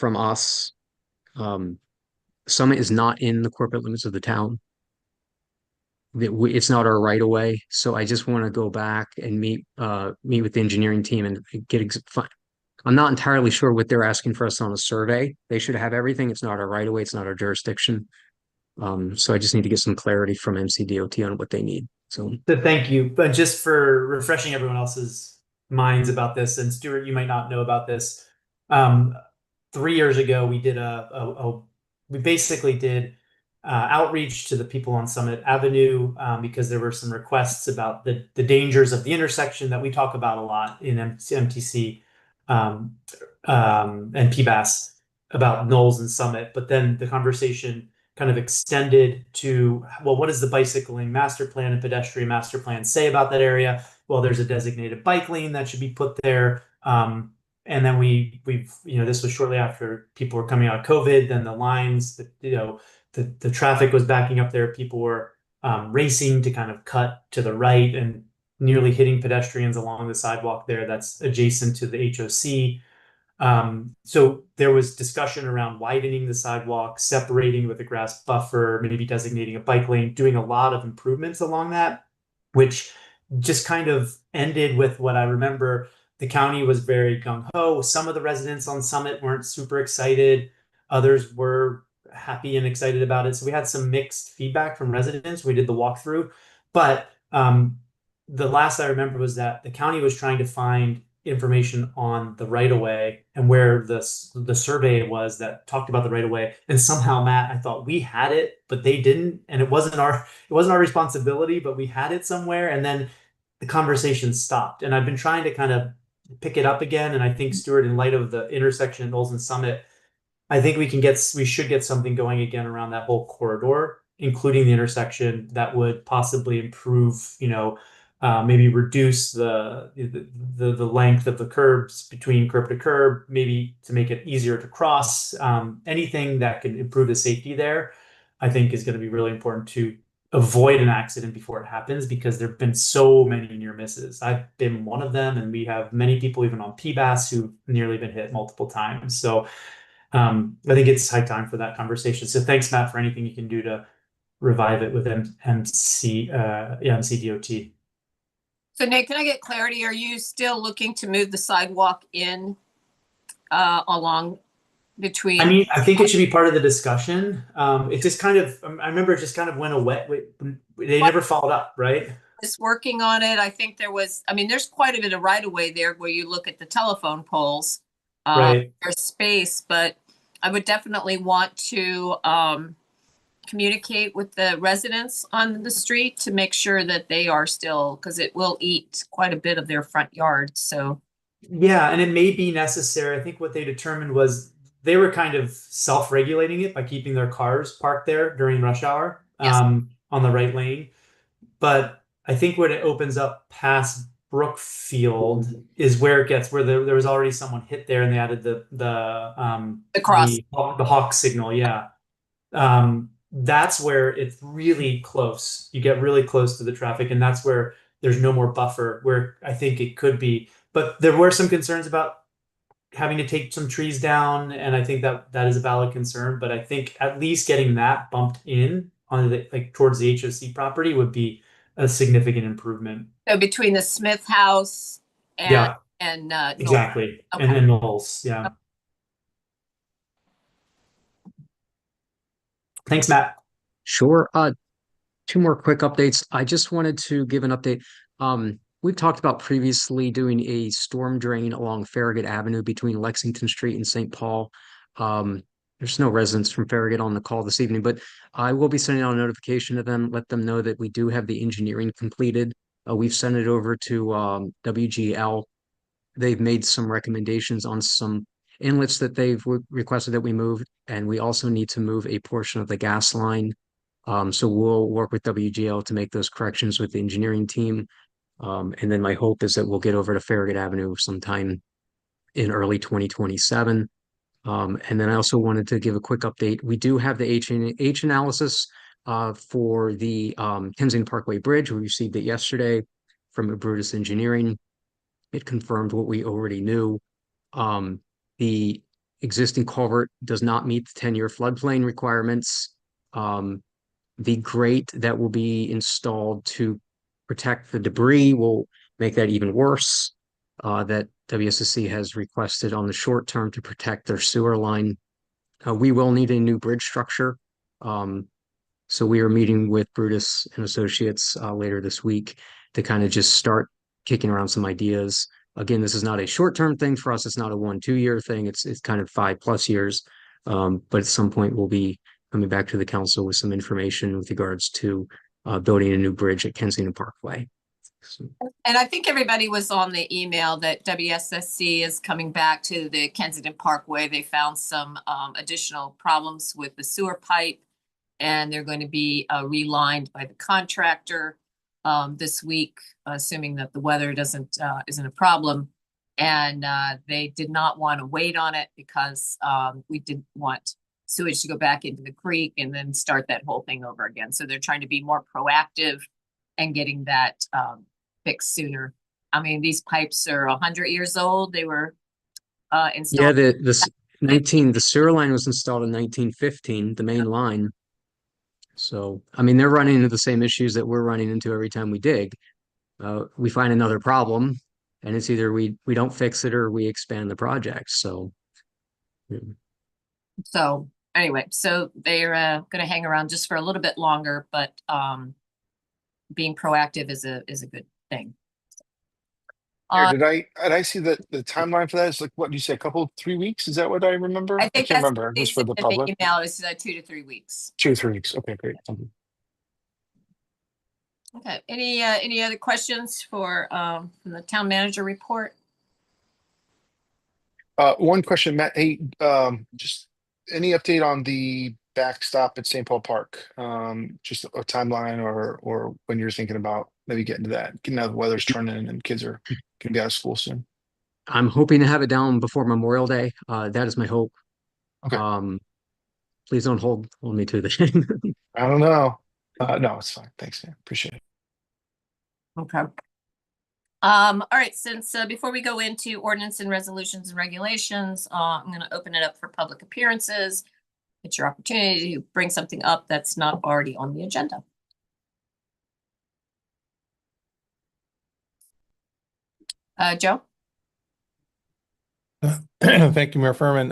us. Summit is not in the corporate limits of the town. It's not our right of way. So I just want to go back and meet with the engineering team and I'm not entirely sure what they're asking for us on a survey. They should have everything. It's not our right of way. It's not our jurisdiction. So I just need to get some clarity from MCDOT on what they need. So Thank you. But just for refreshing everyone else's minds about this, and Stuart, you might not know about this. 3 years ago, we did we basically did outreach to the people on Summit Avenue because there were some requests about the dangers of the intersection that we talk about a lot in MTC and PBAS about Knowles and Summit. But then the conversation kind of extended to, well, what does the bicycling master plan and pedestrian master plan say about that area? Well, there's a designated bike lane that should be put there. And then we've this was shortly after people were coming out of COVID. Then the lines, the traffic was backing up there. People were racing to kind of cut to the right and nearly hitting pedestrians along the sidewalk there that's adjacent to the HOC. So there was discussion around widening the sidewalk, separating with a grass buffer, maybe designating a bike lane, doing a lot of improvements along that. which just kind of ended with what I remember. The county was very gung-ho. Some of the residents on Summit weren't super excited. Others were happy and excited about it. So we had some mixed feedback from residents. We did the walkthrough, but the last I remember was that the county was trying to find information on the right of way and where the survey was that talked about the right of way. And somehow, Matt, I thought we had it, but they didn't, and it wasn't our responsibility, but we had it somewhere. And then the conversation stopped. And I've been trying to kind of pick it up again. And I think, Stuart, in light of the intersection at Knowles and Summit, I think we should get something going again around that whole corridor, including the intersection, that would possibly improve, maybe reduce the length of the curbs between curb to curb, maybe to make it easier to cross. Anything that can improve the safety there, I think, is going to be really important to avoid an accident before it happens, because there have been so many near misses. I've been one of them, and we have many people even on PBAS who've nearly been hit multiple times. So I think it's high time for that conversation. So thanks, Matt, for anything you can do to revive it with MCDOT. So Nate, can I get clarity? Are you still looking to move the sidewalk in along between? I mean, I think it should be part of the discussion. It just kind of, I remember it just kind of went away. They never followed up, right? Is working on it. I think there's quite a bit of right of way there where you look at the telephone poles. Right. There's space, but I would definitely want to communicate with the residents on the street to make sure that they are still, because it will eat quite a bit of their front yard. So yeah, and it may be necessary. I think what they determined was they were kind of self-regulating it by keeping their cars parked there during rush hour, Yes. on the right lane. But I think when it opens up past Brookfield is where it gets, where there was already someone hit there, and they added the cross. the hawk signal. Yeah. That's where it's really close. You get really close to the traffic, and that's where there's no more buffer, where I think it could be. But there were some concerns about having to take some trees down, and I think that is a valid concern. But I think at least getting that bumped in on towards the HOC property would be a significant improvement. So between the Smith house and Yeah, and exactly. Okay. And then Knowles. Yeah. Thanks, Matt. Sure. Two more quick updates. I just wanted to give an update. We've talked about previously doing a storm drain along Farragut Avenue between Lexington Street and St. Paul. There's no residents from Farragut on the call this evening, but I will be sending out a notification to them, let them know that we do have the engineering completed. We've sent it over to WGL. They've made some recommendations on some inlets that they've requested that we move, and we also need to move a portion of the gas line. So we'll work with WGL to make those corrections with the engineering team. And then my hope is that we'll get over to Farragut Avenue sometime in early 2027. And then I also wanted to give a quick update. We do have the H analysis for the Kensington Parkway Bridge. We received it yesterday from Brutus Engineering. It confirmed what we already knew. The existing culvert does not meet the 10-year floodplain requirements. The grate that will be installed to protect the debris will make that even worse. That WSSC has requested on the short term to protect their sewer line. We will need a new bridge structure. So we are meeting with Brutus and Associates later this week to kind of just start kicking around some ideas. Again, this is not a short-term thing for us. It's not a 1-2 year thing. It's kind of 5+ years. But at some point we'll be coming back to the council with some information with regards to building a new bridge at Kensington Parkway. So. And I think everybody was on the email that WSSC is coming back to the Kensington Parkway. They found some additional problems with the sewer pipe, and they're going to be relined by the contractor this week, assuming that the weather isn't a problem. And they did not want to wait on it because we didn't want sewage to go back into the creek and then start that whole thing over again. So they're trying to be more proactive and getting that fixed sooner. I mean, these pipes are 100 years old. They were installed. Yeah, the sewer line was installed in 1915, the main line. So, I mean, they're running into the same issues that we're running into every time we dig. We find another problem, and it's either we don't fix it or we expand the project. So, yeah. So anyway, so they're going to hang around just for a little bit longer, but being proactive is a good thing. Did I see that the timeline for that is like, what did you say, a couple, 3 weeks? Is that what I remember? I think can't that's remember. they Just for said the in the public. email is 2 to 3 weeks. 2 to 3 weeks. Okay, great. Thank you. Okay. Any other questions for from the town manager report? One question, Matt. Hey, just any update on the backstop at St. Paul Park? Just a timeline or when you're thinking about maybe getting to that, getting out the weather's turning and kids are gonna be out of school soon. I'm hoping to have it down before Memorial Day. That is my hope. Okay. Please don't hold me to the I don't know. No, it's fine. Thanks, man. Appreciate it. Okay. All right, since before we go into ordinance and resolutions and regulations, I'm going to open it up for public appearances. It's your opportunity to bring something up that's not already on the agenda. Joe? Thank you, Mayor Furman.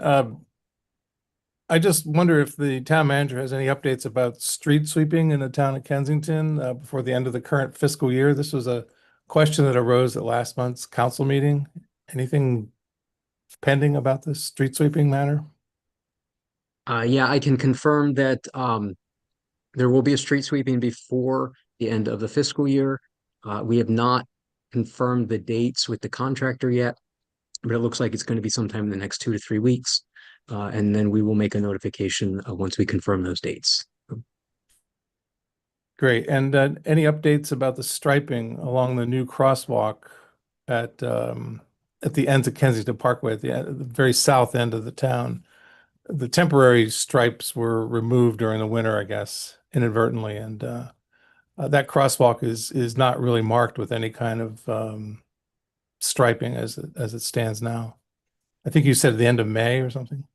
I just wonder if the town manager has any updates about street sweeping in the town of Kensington before the end of the current fiscal year. This was a question that arose at last month's council meeting. Anything pending about this street sweeping matter? Yeah, I can confirm that there will be a street sweeping before the end of the fiscal year. We have not confirmed the dates with the contractor yet, but it looks like it's going to be sometime in the next 2 to 3 weeks. And then we will make a notification once we confirm those dates. Great. And any updates about the striping along the new crosswalk at the ends of Kensington Parkway, at the very south end of the town? The temporary stripes were removed during the winter, I guess, inadvertently, and that crosswalk is not really marked with any kind of striping as it stands now. I think you said at the end of May or something.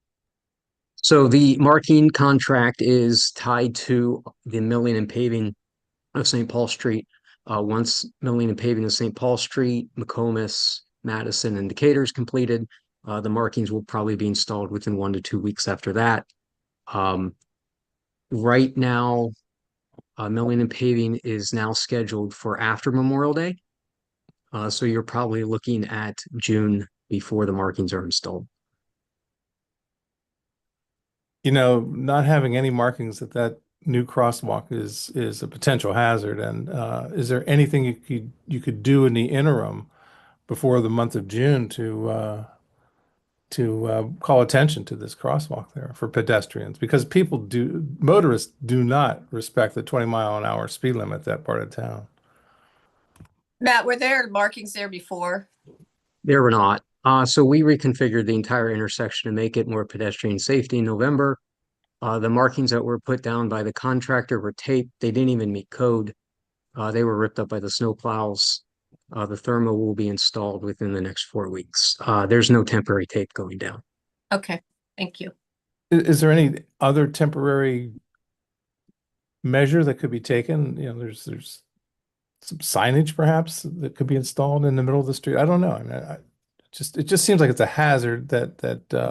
So the marking contract is tied to the milling and paving of St. Paul Street. Once milling and paving of St. Paul Street, McComas, Madison, and Decatur is completed, the markings will probably be installed within 1 to 2 weeks after that. Right now, milling and paving is now scheduled for after Memorial Day. So you're probably looking at June before the markings are installed. You know, not having any markings at that new crosswalk is a potential hazard. And is there anything you could do in the interim before the month of June to call attention to this crosswalk there for pedestrians? Because motorists do not respect the 20-mile-an-hour speed limit that part of town. Matt, were there markings there before? There were not. So we reconfigured the entire intersection to make it more pedestrian safety in November. The markings that were put down by the contractor were taped. They didn't even meet code. They were ripped up by the snow plows. The thermo will be installed within the next 4 weeks. There's no temporary tape going down. Okay, thank you. Is there any other temporary measure that could be taken? You know, there's some signage perhaps that could be installed in the middle of the street. I don't know. I mean, it just seems like it's a hazard that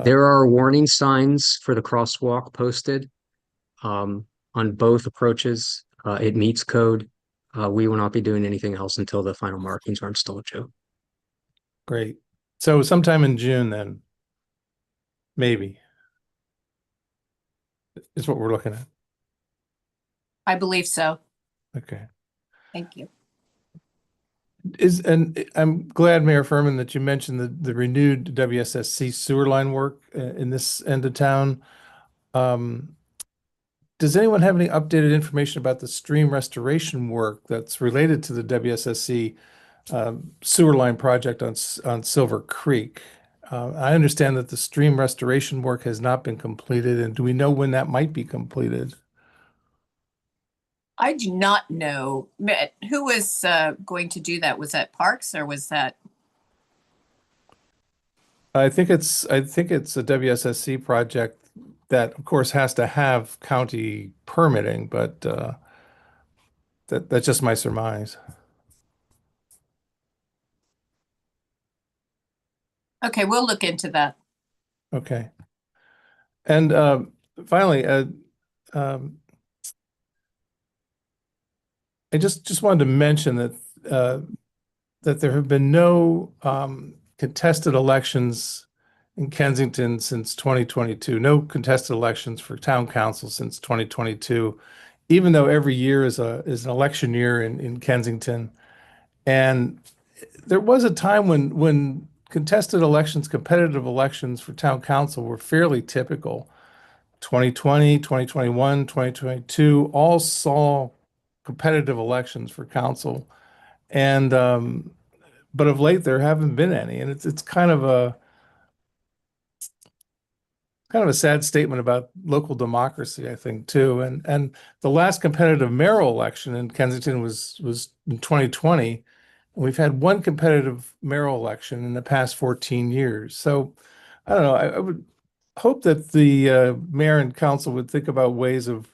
there are warning signs for the crosswalk posted on both approaches. It meets code. We will not be doing anything else until the final markings are installed, Joe. Great. So sometime in June then, maybe, is what we're looking at. I believe so. Okay. Thank you. And I'm glad, Mayor Furman, that you mentioned the renewed WSSC sewer line work in this end of town. Does anyone have any updated information about the stream restoration work that's related to the WSSC sewer line project on Silver Creek? I understand that the stream restoration work has not been completed, and do we know when that might be completed? I do not know. Who was going to do that? Was that Parks or was that? I think it's a WSSC project that of course has to have county permitting, but that's just my surmise. Okay, we'll look into that. Okay. And finally, um, I just wanted to mention that that there have been no contested elections in Kensington since 2022. No contested elections for town council since 2022, even though every year is an election year in Kensington. And there was a time when contested elections, competitive elections for town council were fairly typical. 2020, 2021, 2022 all saw competitive elections for council. And but of late there haven't been any, and it's kind of a sad statement about local democracy, I think, too. And the last competitive mayoral election in Kensington was in 2020. And we've had one competitive mayoral election in the past 14 years. So I don't know. I would hope that the mayor and council would think about ways of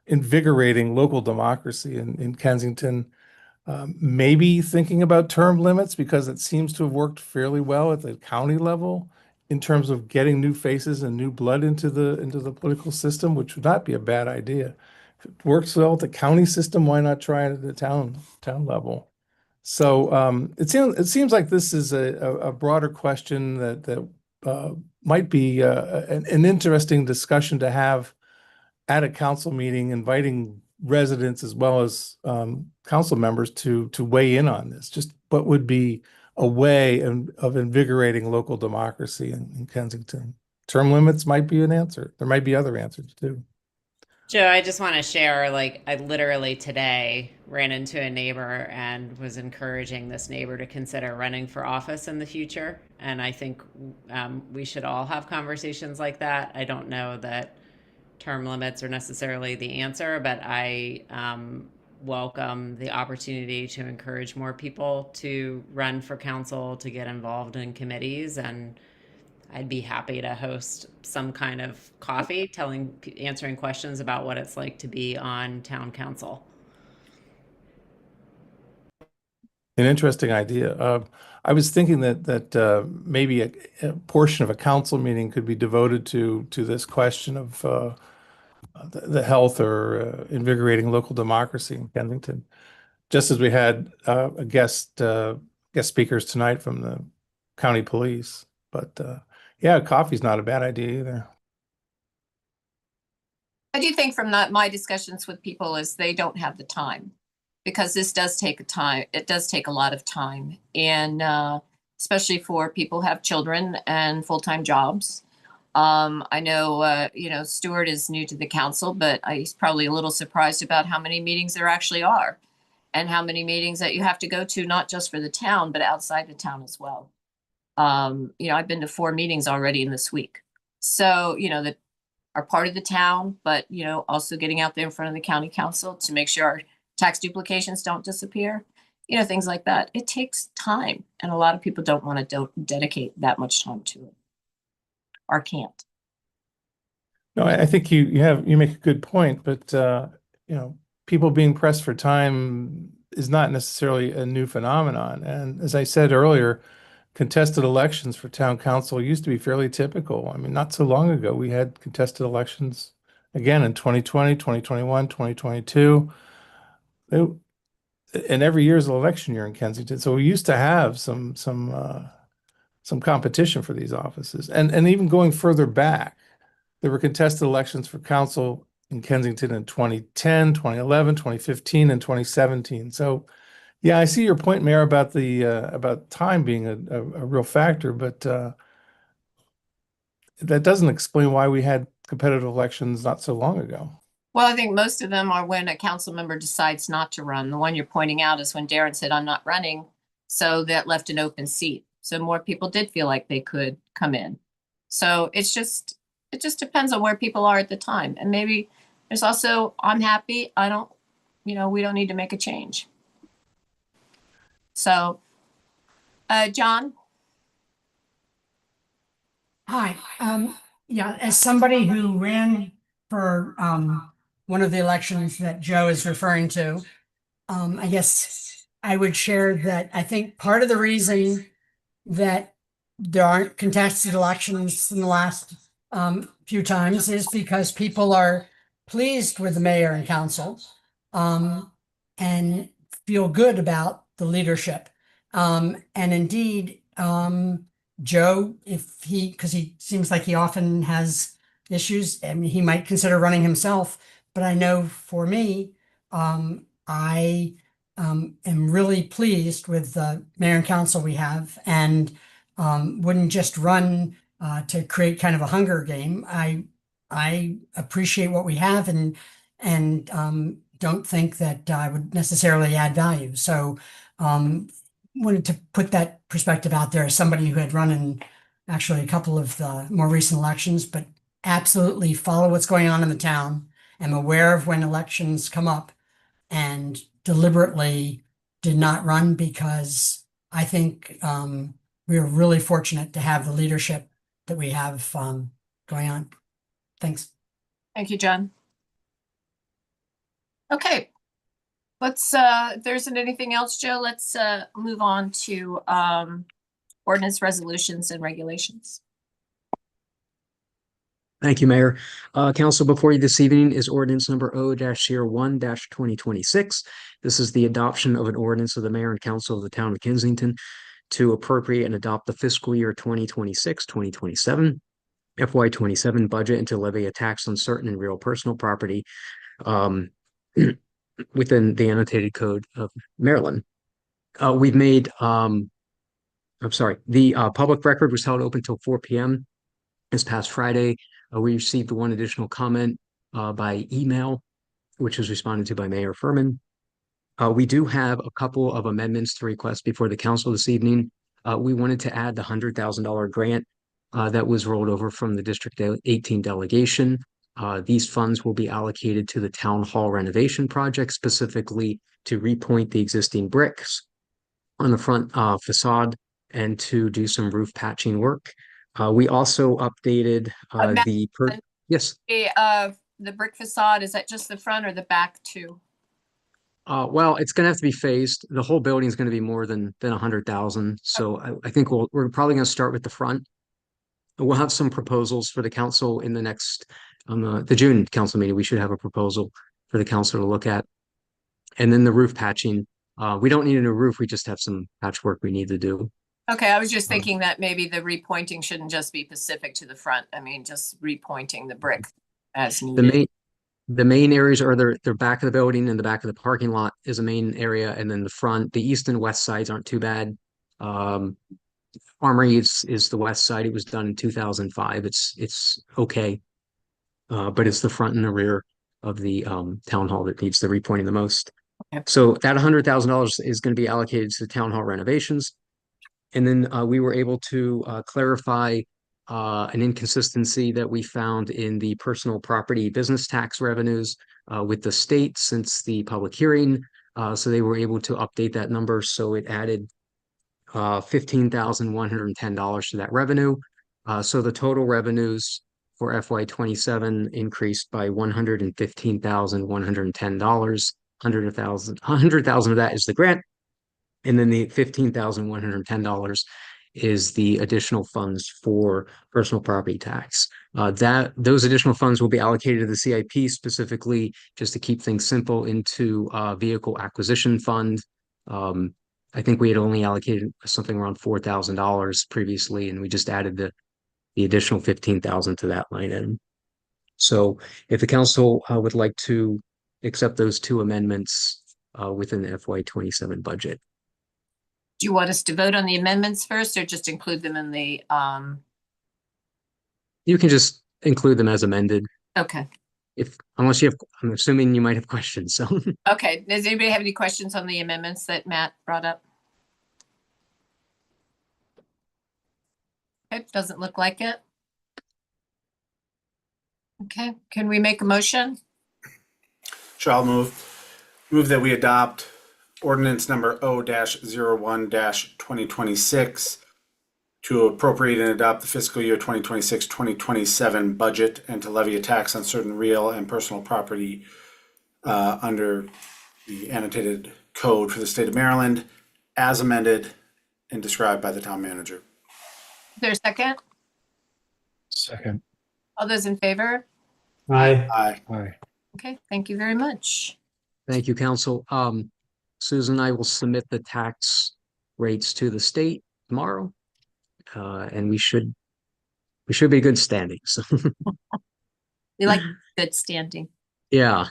invigorating local democracy in Kensington. Maybe thinking about term limits, because it seems to have worked fairly well at the county level in terms of getting new faces and new blood into the political system, which would not be a bad idea. If it works well at the county system, why not try it at the town level? So it seems like this is a broader question that might be an interesting discussion to have at a council meeting, inviting residents as well as council members to weigh in on this. Just what would be a way of invigorating local democracy in Kensington? Term limits might be an answer. There might be other answers too. Joe, I just want to share, like, I literally today ran into a neighbor and was encouraging this neighbor to consider running for office in the future. And I think we should all have conversations like that. I don't know that term limits are necessarily the answer, but I welcome the opportunity to encourage more people to run for council, to get involved in committees, and I'd be happy to host some kind of coffee answering questions about what it's like to be on town council. An interesting idea. I was thinking that maybe a portion of a council meeting could be devoted to this question of the health or invigorating local democracy in Kensington. Just as we had a guest speakers tonight from the county police. But yeah, coffee's not a bad idea either. I do think from my discussions with people is they don't have the time, because this does take time. It does take a lot of time, and especially for people who have children and full-time jobs. I know, Stuart is new to the council, but he's probably a little surprised about how many meetings there actually are, and how many meetings that you have to go to, not just for the town, but outside the town as well. I've been to 4 meetings already in this week. So, that are part of the town, but, also getting out there in front of the county council to make sure our tax duplications don't disappear, things like that. It takes time, and a lot of people don't want to dedicate that much time to it, or can't. No, I think you make a good point, but people being pressed for time is not necessarily a new phenomenon. And as I said earlier, contested elections for town council used to be fairly typical. I mean, not so long ago, we had contested elections again in 2020, 2021, 2022. And every year is an election year in Kensington. So we used to have some competition for these offices. And even going further back, there were contested elections for council in Kensington in 2010, 2011, 2015, and 2017. So yeah, I see your point, Mayor, about the about time being a real factor, but that doesn't explain why we had competitive elections not so long ago. Well, I think most of them are when a council member decides not to run. The one you're pointing out is when Darren said, "I'm not running," so that left an open seat. So more people did feel like they could come in. So it just depends on where people are at the time, and maybe there's also, I'm happy. I don't, we don't need to make a change. So, John? Hi. Yeah, as somebody who ran for one of the elections that Joe is referring to, I guess I would share that I think part of the reason that there aren't contested elections in the last few times is because people are pleased with the mayor and council and feel good about the leadership. And indeed, Joe, if he, because he seems like he often has issues, I mean, he might consider running himself. But I know for me, I am really pleased with the mayor and council we have, and wouldn't just run to create kind of a hunger game. I appreciate what we have, and don't think that I would necessarily add value. So wanted to put that perspective out there as somebody who had run in actually a couple of the more recent elections, but absolutely follow what's going on in the town. Am aware of when elections come up, and deliberately did not run because I think we are really fortunate to have the leadership that we have going on. Thanks. Thank you, John. Okay. Let's, if there isn't anything else, Joe, let's move on to ordinance resolutions and regulations. Thank you, Mayor. Council, before you this evening is ordinance number O-01-2026. This is the adoption of an ordinance of the mayor and council of the town of Kensington to appropriate and adopt the fiscal year 2026-2027 FY27 budget and to levy a tax on certain and real personal property within the annotated code of Maryland. We've made, I'm sorry, the public record was held open till 4 p.m. this past Friday. We received one additional comment by email, which was responded to by Mayor Furman. We do have a couple of amendments to request before the council this evening. We wanted to add the $100,000 grant that was rolled over from the District 18 delegation. These funds will be allocated to the town hall renovation project, specifically to repoint the existing bricks on the front facade and to do some roof patching work. We also updated yes. The brick facade, is that just the front or the back too? Well, it's going to have to be phased. The whole building is going to be more than 100,000. So I think we're probably going to start with the front. We'll have some proposals for the council in the next the June council meeting. We should have a proposal for the council to look at, and then the roof patching. We don't need a new roof. We just have some patchwork we need to do. Okay, I was just thinking that maybe the repointing shouldn't just be specific to the front. I mean, just repointing the brick as needed. The main areas are their back of the building and the back of the parking lot is a main area, and then the front, the east and west sides aren't too bad. Armory is the west side. It was done in 2005. It's okay, but it's the front and the rear of the town hall that needs the repointing the most. Okay. So that $100,000 is going to be allocated to the town hall renovations. And then we were able to clarify an inconsistency that we found in the personal property business tax revenues with the state since the public hearing. So they were able to update that number. So it added $15,110 to that revenue. So the total revenues for FY27 increased by $115,110. $100,000 of that is the grant. And then the $15,110 is the additional funds for personal property tax. Those additional funds will be allocated to the CIP specifically just to keep things simple into vehicle acquisition fund. I think we had only allocated something around $4,000 previously, and we just added the additional $15,000 to that line item. So if the council would like to accept those two amendments within the FY27 budget. Do you want us to vote on the amendments first or just include them in the You can just include them as amended. Okay. Unless you have, I'm assuming you might have questions, so. Okay, does anybody have any questions on the amendments that Matt brought up? It doesn't look like it. Okay, can we make a motion? Sure, I'll move that we adopt ordinance number O-01-2026 to appropriate and adopt the fiscal year 2026-2027 budget and to levy a tax on certain real and personal property under the annotated code for the state of Maryland as amended and described by the town manager. Is there a second? Second. All those in favor? Aye. Aye. Aye. Okay, thank you very much. Thank you, council. Susan and I will submit the tax rates to the state tomorrow. And we should be good standing. So We like good standing. yeah.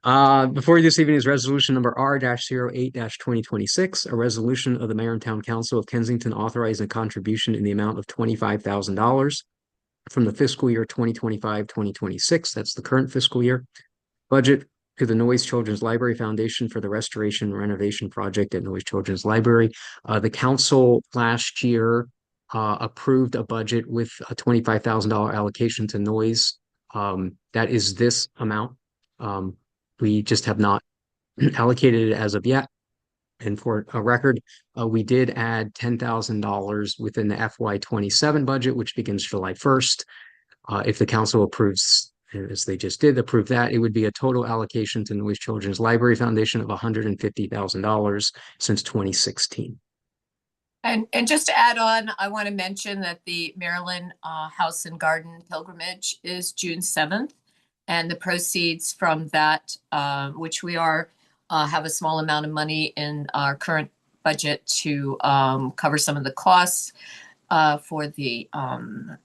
Before you this evening is resolution number R-08-2026, a resolution of the Mayor and Town Council of Kensington authorizing a contribution in the amount of $25,000 from the fiscal year 2025-2026. That's the current fiscal year budget to the Noyes Children's Library Foundation for the restoration and renovation project at Noyes Children's Library. The council last year approved a budget with a $25,000 allocation to Noyes. That is this amount. We just have not allocated it as of yet. And for a record, we did add $10,000 within the FY27 budget, which begins July 1st. If the council approves, as they just did, approve that, it would be a total allocation to Noyes Children's Library Foundation of $150,000 since 2016. And just to add on, I want to mention that the Maryland House and Garden Pilgrimage is June 7th. And the proceeds from that, which we have a small amount of money in our current budget to cover some of the costs for the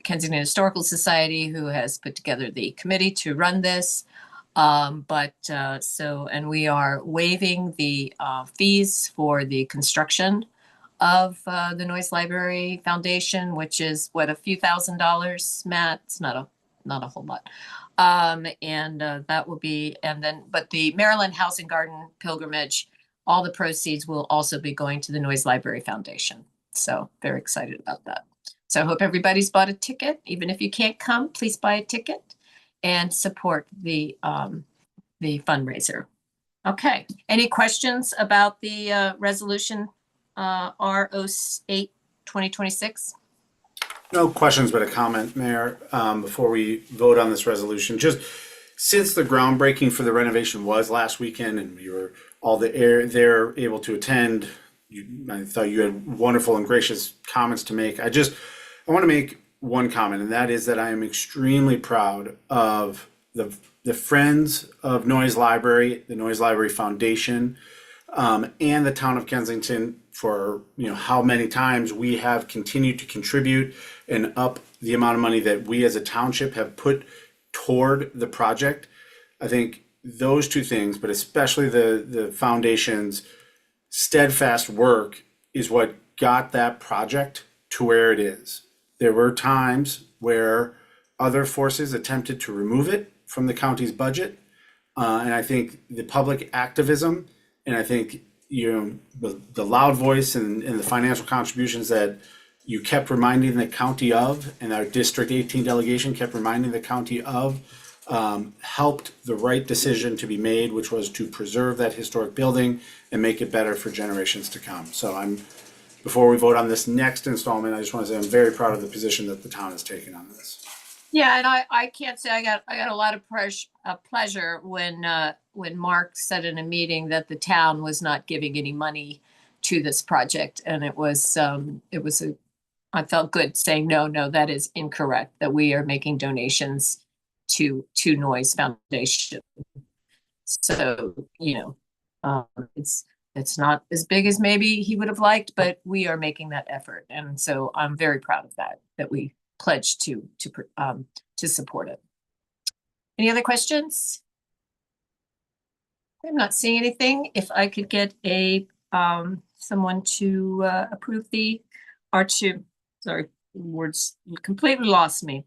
Kensington Historical Society, who has put together the committee to run this. And we are waiving the fees for the construction of the Noyes Library Foundation, which is what, a few $1,000s, Matt? It's not a whole lot. That will be, but the Maryland House and Garden Pilgrimage, all the proceeds will also be going to the Noyes Library Foundation. So very excited about that. So I hope everybody's bought a ticket. Even if you can't come, please buy a ticket and support the fundraiser. Okay. Any questions about the resolution R08 2026? No questions, but a comment, Mayor, before we vote on this resolution. Just since the groundbreaking for the renovation was last weekend and we were all there able to attend, I thought you had wonderful and gracious comments to make. I want to make one comment, and that is that I am extremely proud of the Friends of Noyes Library, the Noyes Library Foundation, and the town of Kensington for how many times we have continued to contribute and up the amount of money that we as a township have put toward the project. I think those two things, but especially the foundation's steadfast work, is what got that project to where it is. There were times where other forces attempted to remove it from the county's budget. And I think the public activism, and I think the loud voice and the financial contributions that you kept reminding the county of, and our District 18 delegation kept reminding the county of, helped the right decision to be made, which was to preserve that historic building and make it better for generations to come. So before we vote on this next installment, I just want to say I'm very proud of the position that the town has taken on this. Yeah, and I can't say I got a lot of pleasure when Mark said in a meeting that the town was not giving any money to this project, and I felt good saying no, that is incorrect. That we are making donations to Noyes Foundation. So it's not as big as maybe he would have liked, but we are making that effort, and so I'm very proud of that we pledged to support it. Any other questions? I'm not seeing anything. If I could get someone to approve sorry, words completely lost me.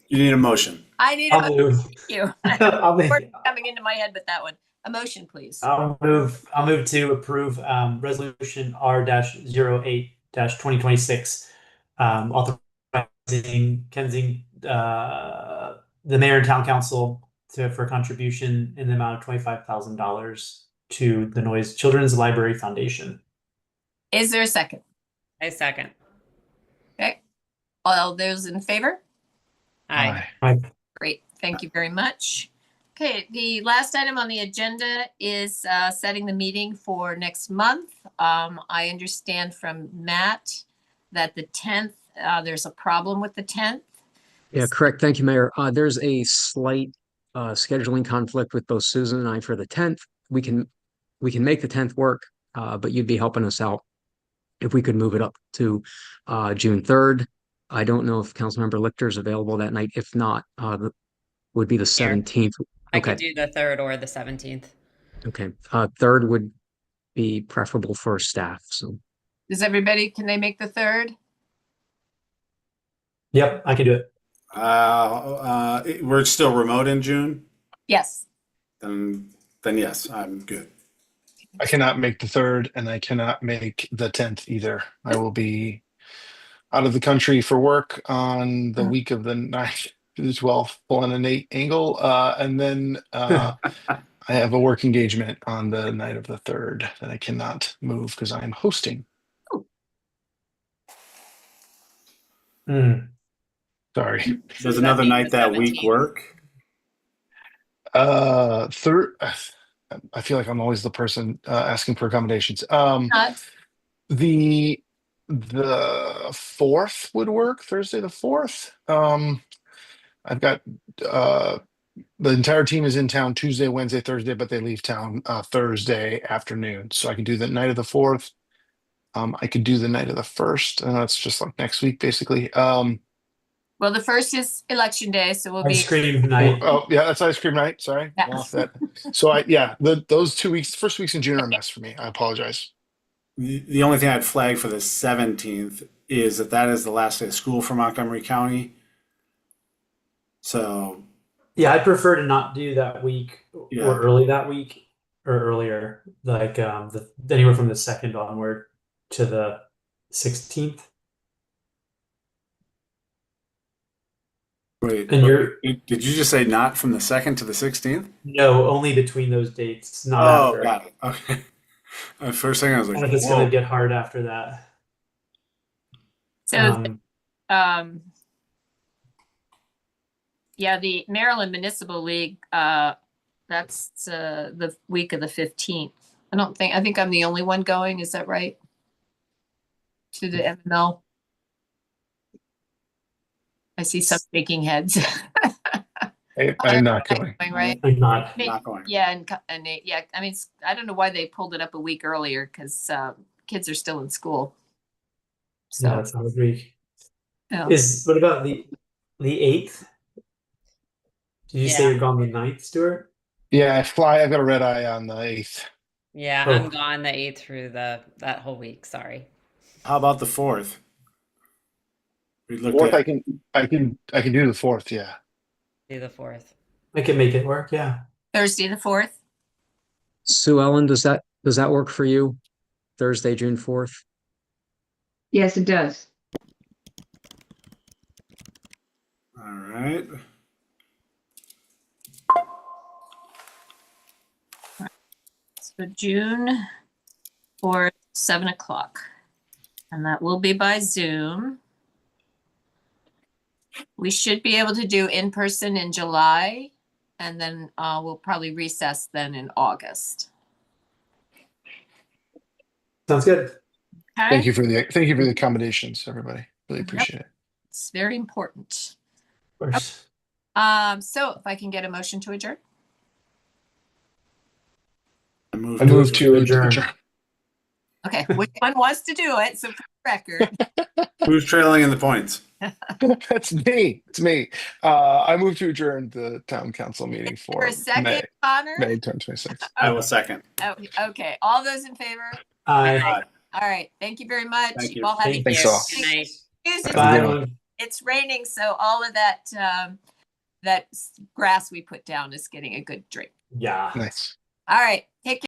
You need a motion. I need I'll move. Thank you. I'll move. Coming into my head with that one. A motion, please. I'll move to approve resolution R-08-2026, authorizing the mayor and town council for a contribution in the amount of $25,000 to the Noyes Children's Library Foundation. Is there a second? I second. All those in favor? Aye. Great, thank you very much. Okay, the last item on the agenda is setting the meeting for next month. I understand from Matt that the 10th, there's a problem with the 10th. Yeah, correct. Thank you, Mayor. There's a slight scheduling conflict with both Susan and I for the 10th. We can make the 10th work, but you'd be helping us out if we could move it up to June 3rd. I don't know if Councilmember Lichter is available that night. If not, would be the 17th. I could do the 3rd or the 17th. Okay. 3rd would be preferable for staff. So Does everybody, can they make the 3rd? Yep, I can do it. We're still remote in June. Yes. Then yes, I'm good. I cannot make the 3rd, and I cannot make the 10th either. I will be out of the country for work on the week of the 9th to the 12th, pulling a Nate Angle, and then I have a work engagement on the night of the 3rd that I cannot move because I'm hosting. Sorry. Does another night that week work? Third. I feel like I'm always the person asking for accommodations. The 4th would work. Thursday the 4th. I've got the entire team is in town Tuesday, Wednesday, Thursday, but they leave town Thursday afternoon. So I can do the night of the 4th. I could do the night of the 1st, and that's just like next week, basically. Well, the 1st is election day, so we'll Ice cream night. Oh, yeah, that's ice cream night. Sorry. Yeah. Well, those 2 weeks, first weeks in June are a mess for me. I apologize. The only thing I'd flag for the 17th is that is the last day of school for Montgomery County. So Yeah, I'd prefer to not do that week Yeah. or early that week or earlier, like anywhere from the 2nd onward to the 16th. wait, And did you just say not from the 2nd to the 16th? no, only between those dates, not after. Got it. Okay. First thing I was like, And if it's whoa. gonna get hard after that. So, yeah, the Maryland Municipal League, that's the week of the 15th. I think I'm the only one going. Is that right? To the MML. I see some shaking heads. I'm not going. Right? I'm not. Not going. Yeah, and yeah, I mean, I don't know why they pulled it up a week earlier because kids are still in school. So Yeah, that's not a week. yeah. What about the 8th? Did you say Yeah. you're gone the 9th, Stuart? Yeah, I've got a red eye on the 8th. Yeah, Oh. I'm gone the 8th through that whole week. Sorry. How about the 4th? We looked 4th, at I can do the 4th. Yeah. Do the 4th. I can make it work, yeah. Thursday the 4th. Sue Ellen, does that work for you? Thursday, June 4th? Yes, it does. All right. So June 4th, 7 o'clock. And that will be by Zoom. We should be able to do in person in July, and then we'll probably recess then in August. Sounds good. Okay? Thank you for the accommodations, everybody. Really appreciate it. It's very important. Of course. So if I can get a motion to adjourn. I I moved move to adjourn. adjourn. Okay, which one wants to do it? So for the record. Who's trailing in the points? That's me. It's me. I move to adjourn the town council meeting For for a second, Connor? May 2026. I will second. Oh, okay, all those in favor? Aye. All right, thank you very much. Thank you. All have Thank Thanks a- all. Good night. Excuse me, Bye, Yeah. everyone. it's raining, so all of that that grass we put down is getting a good drink. Yeah. Nice. All right, take care.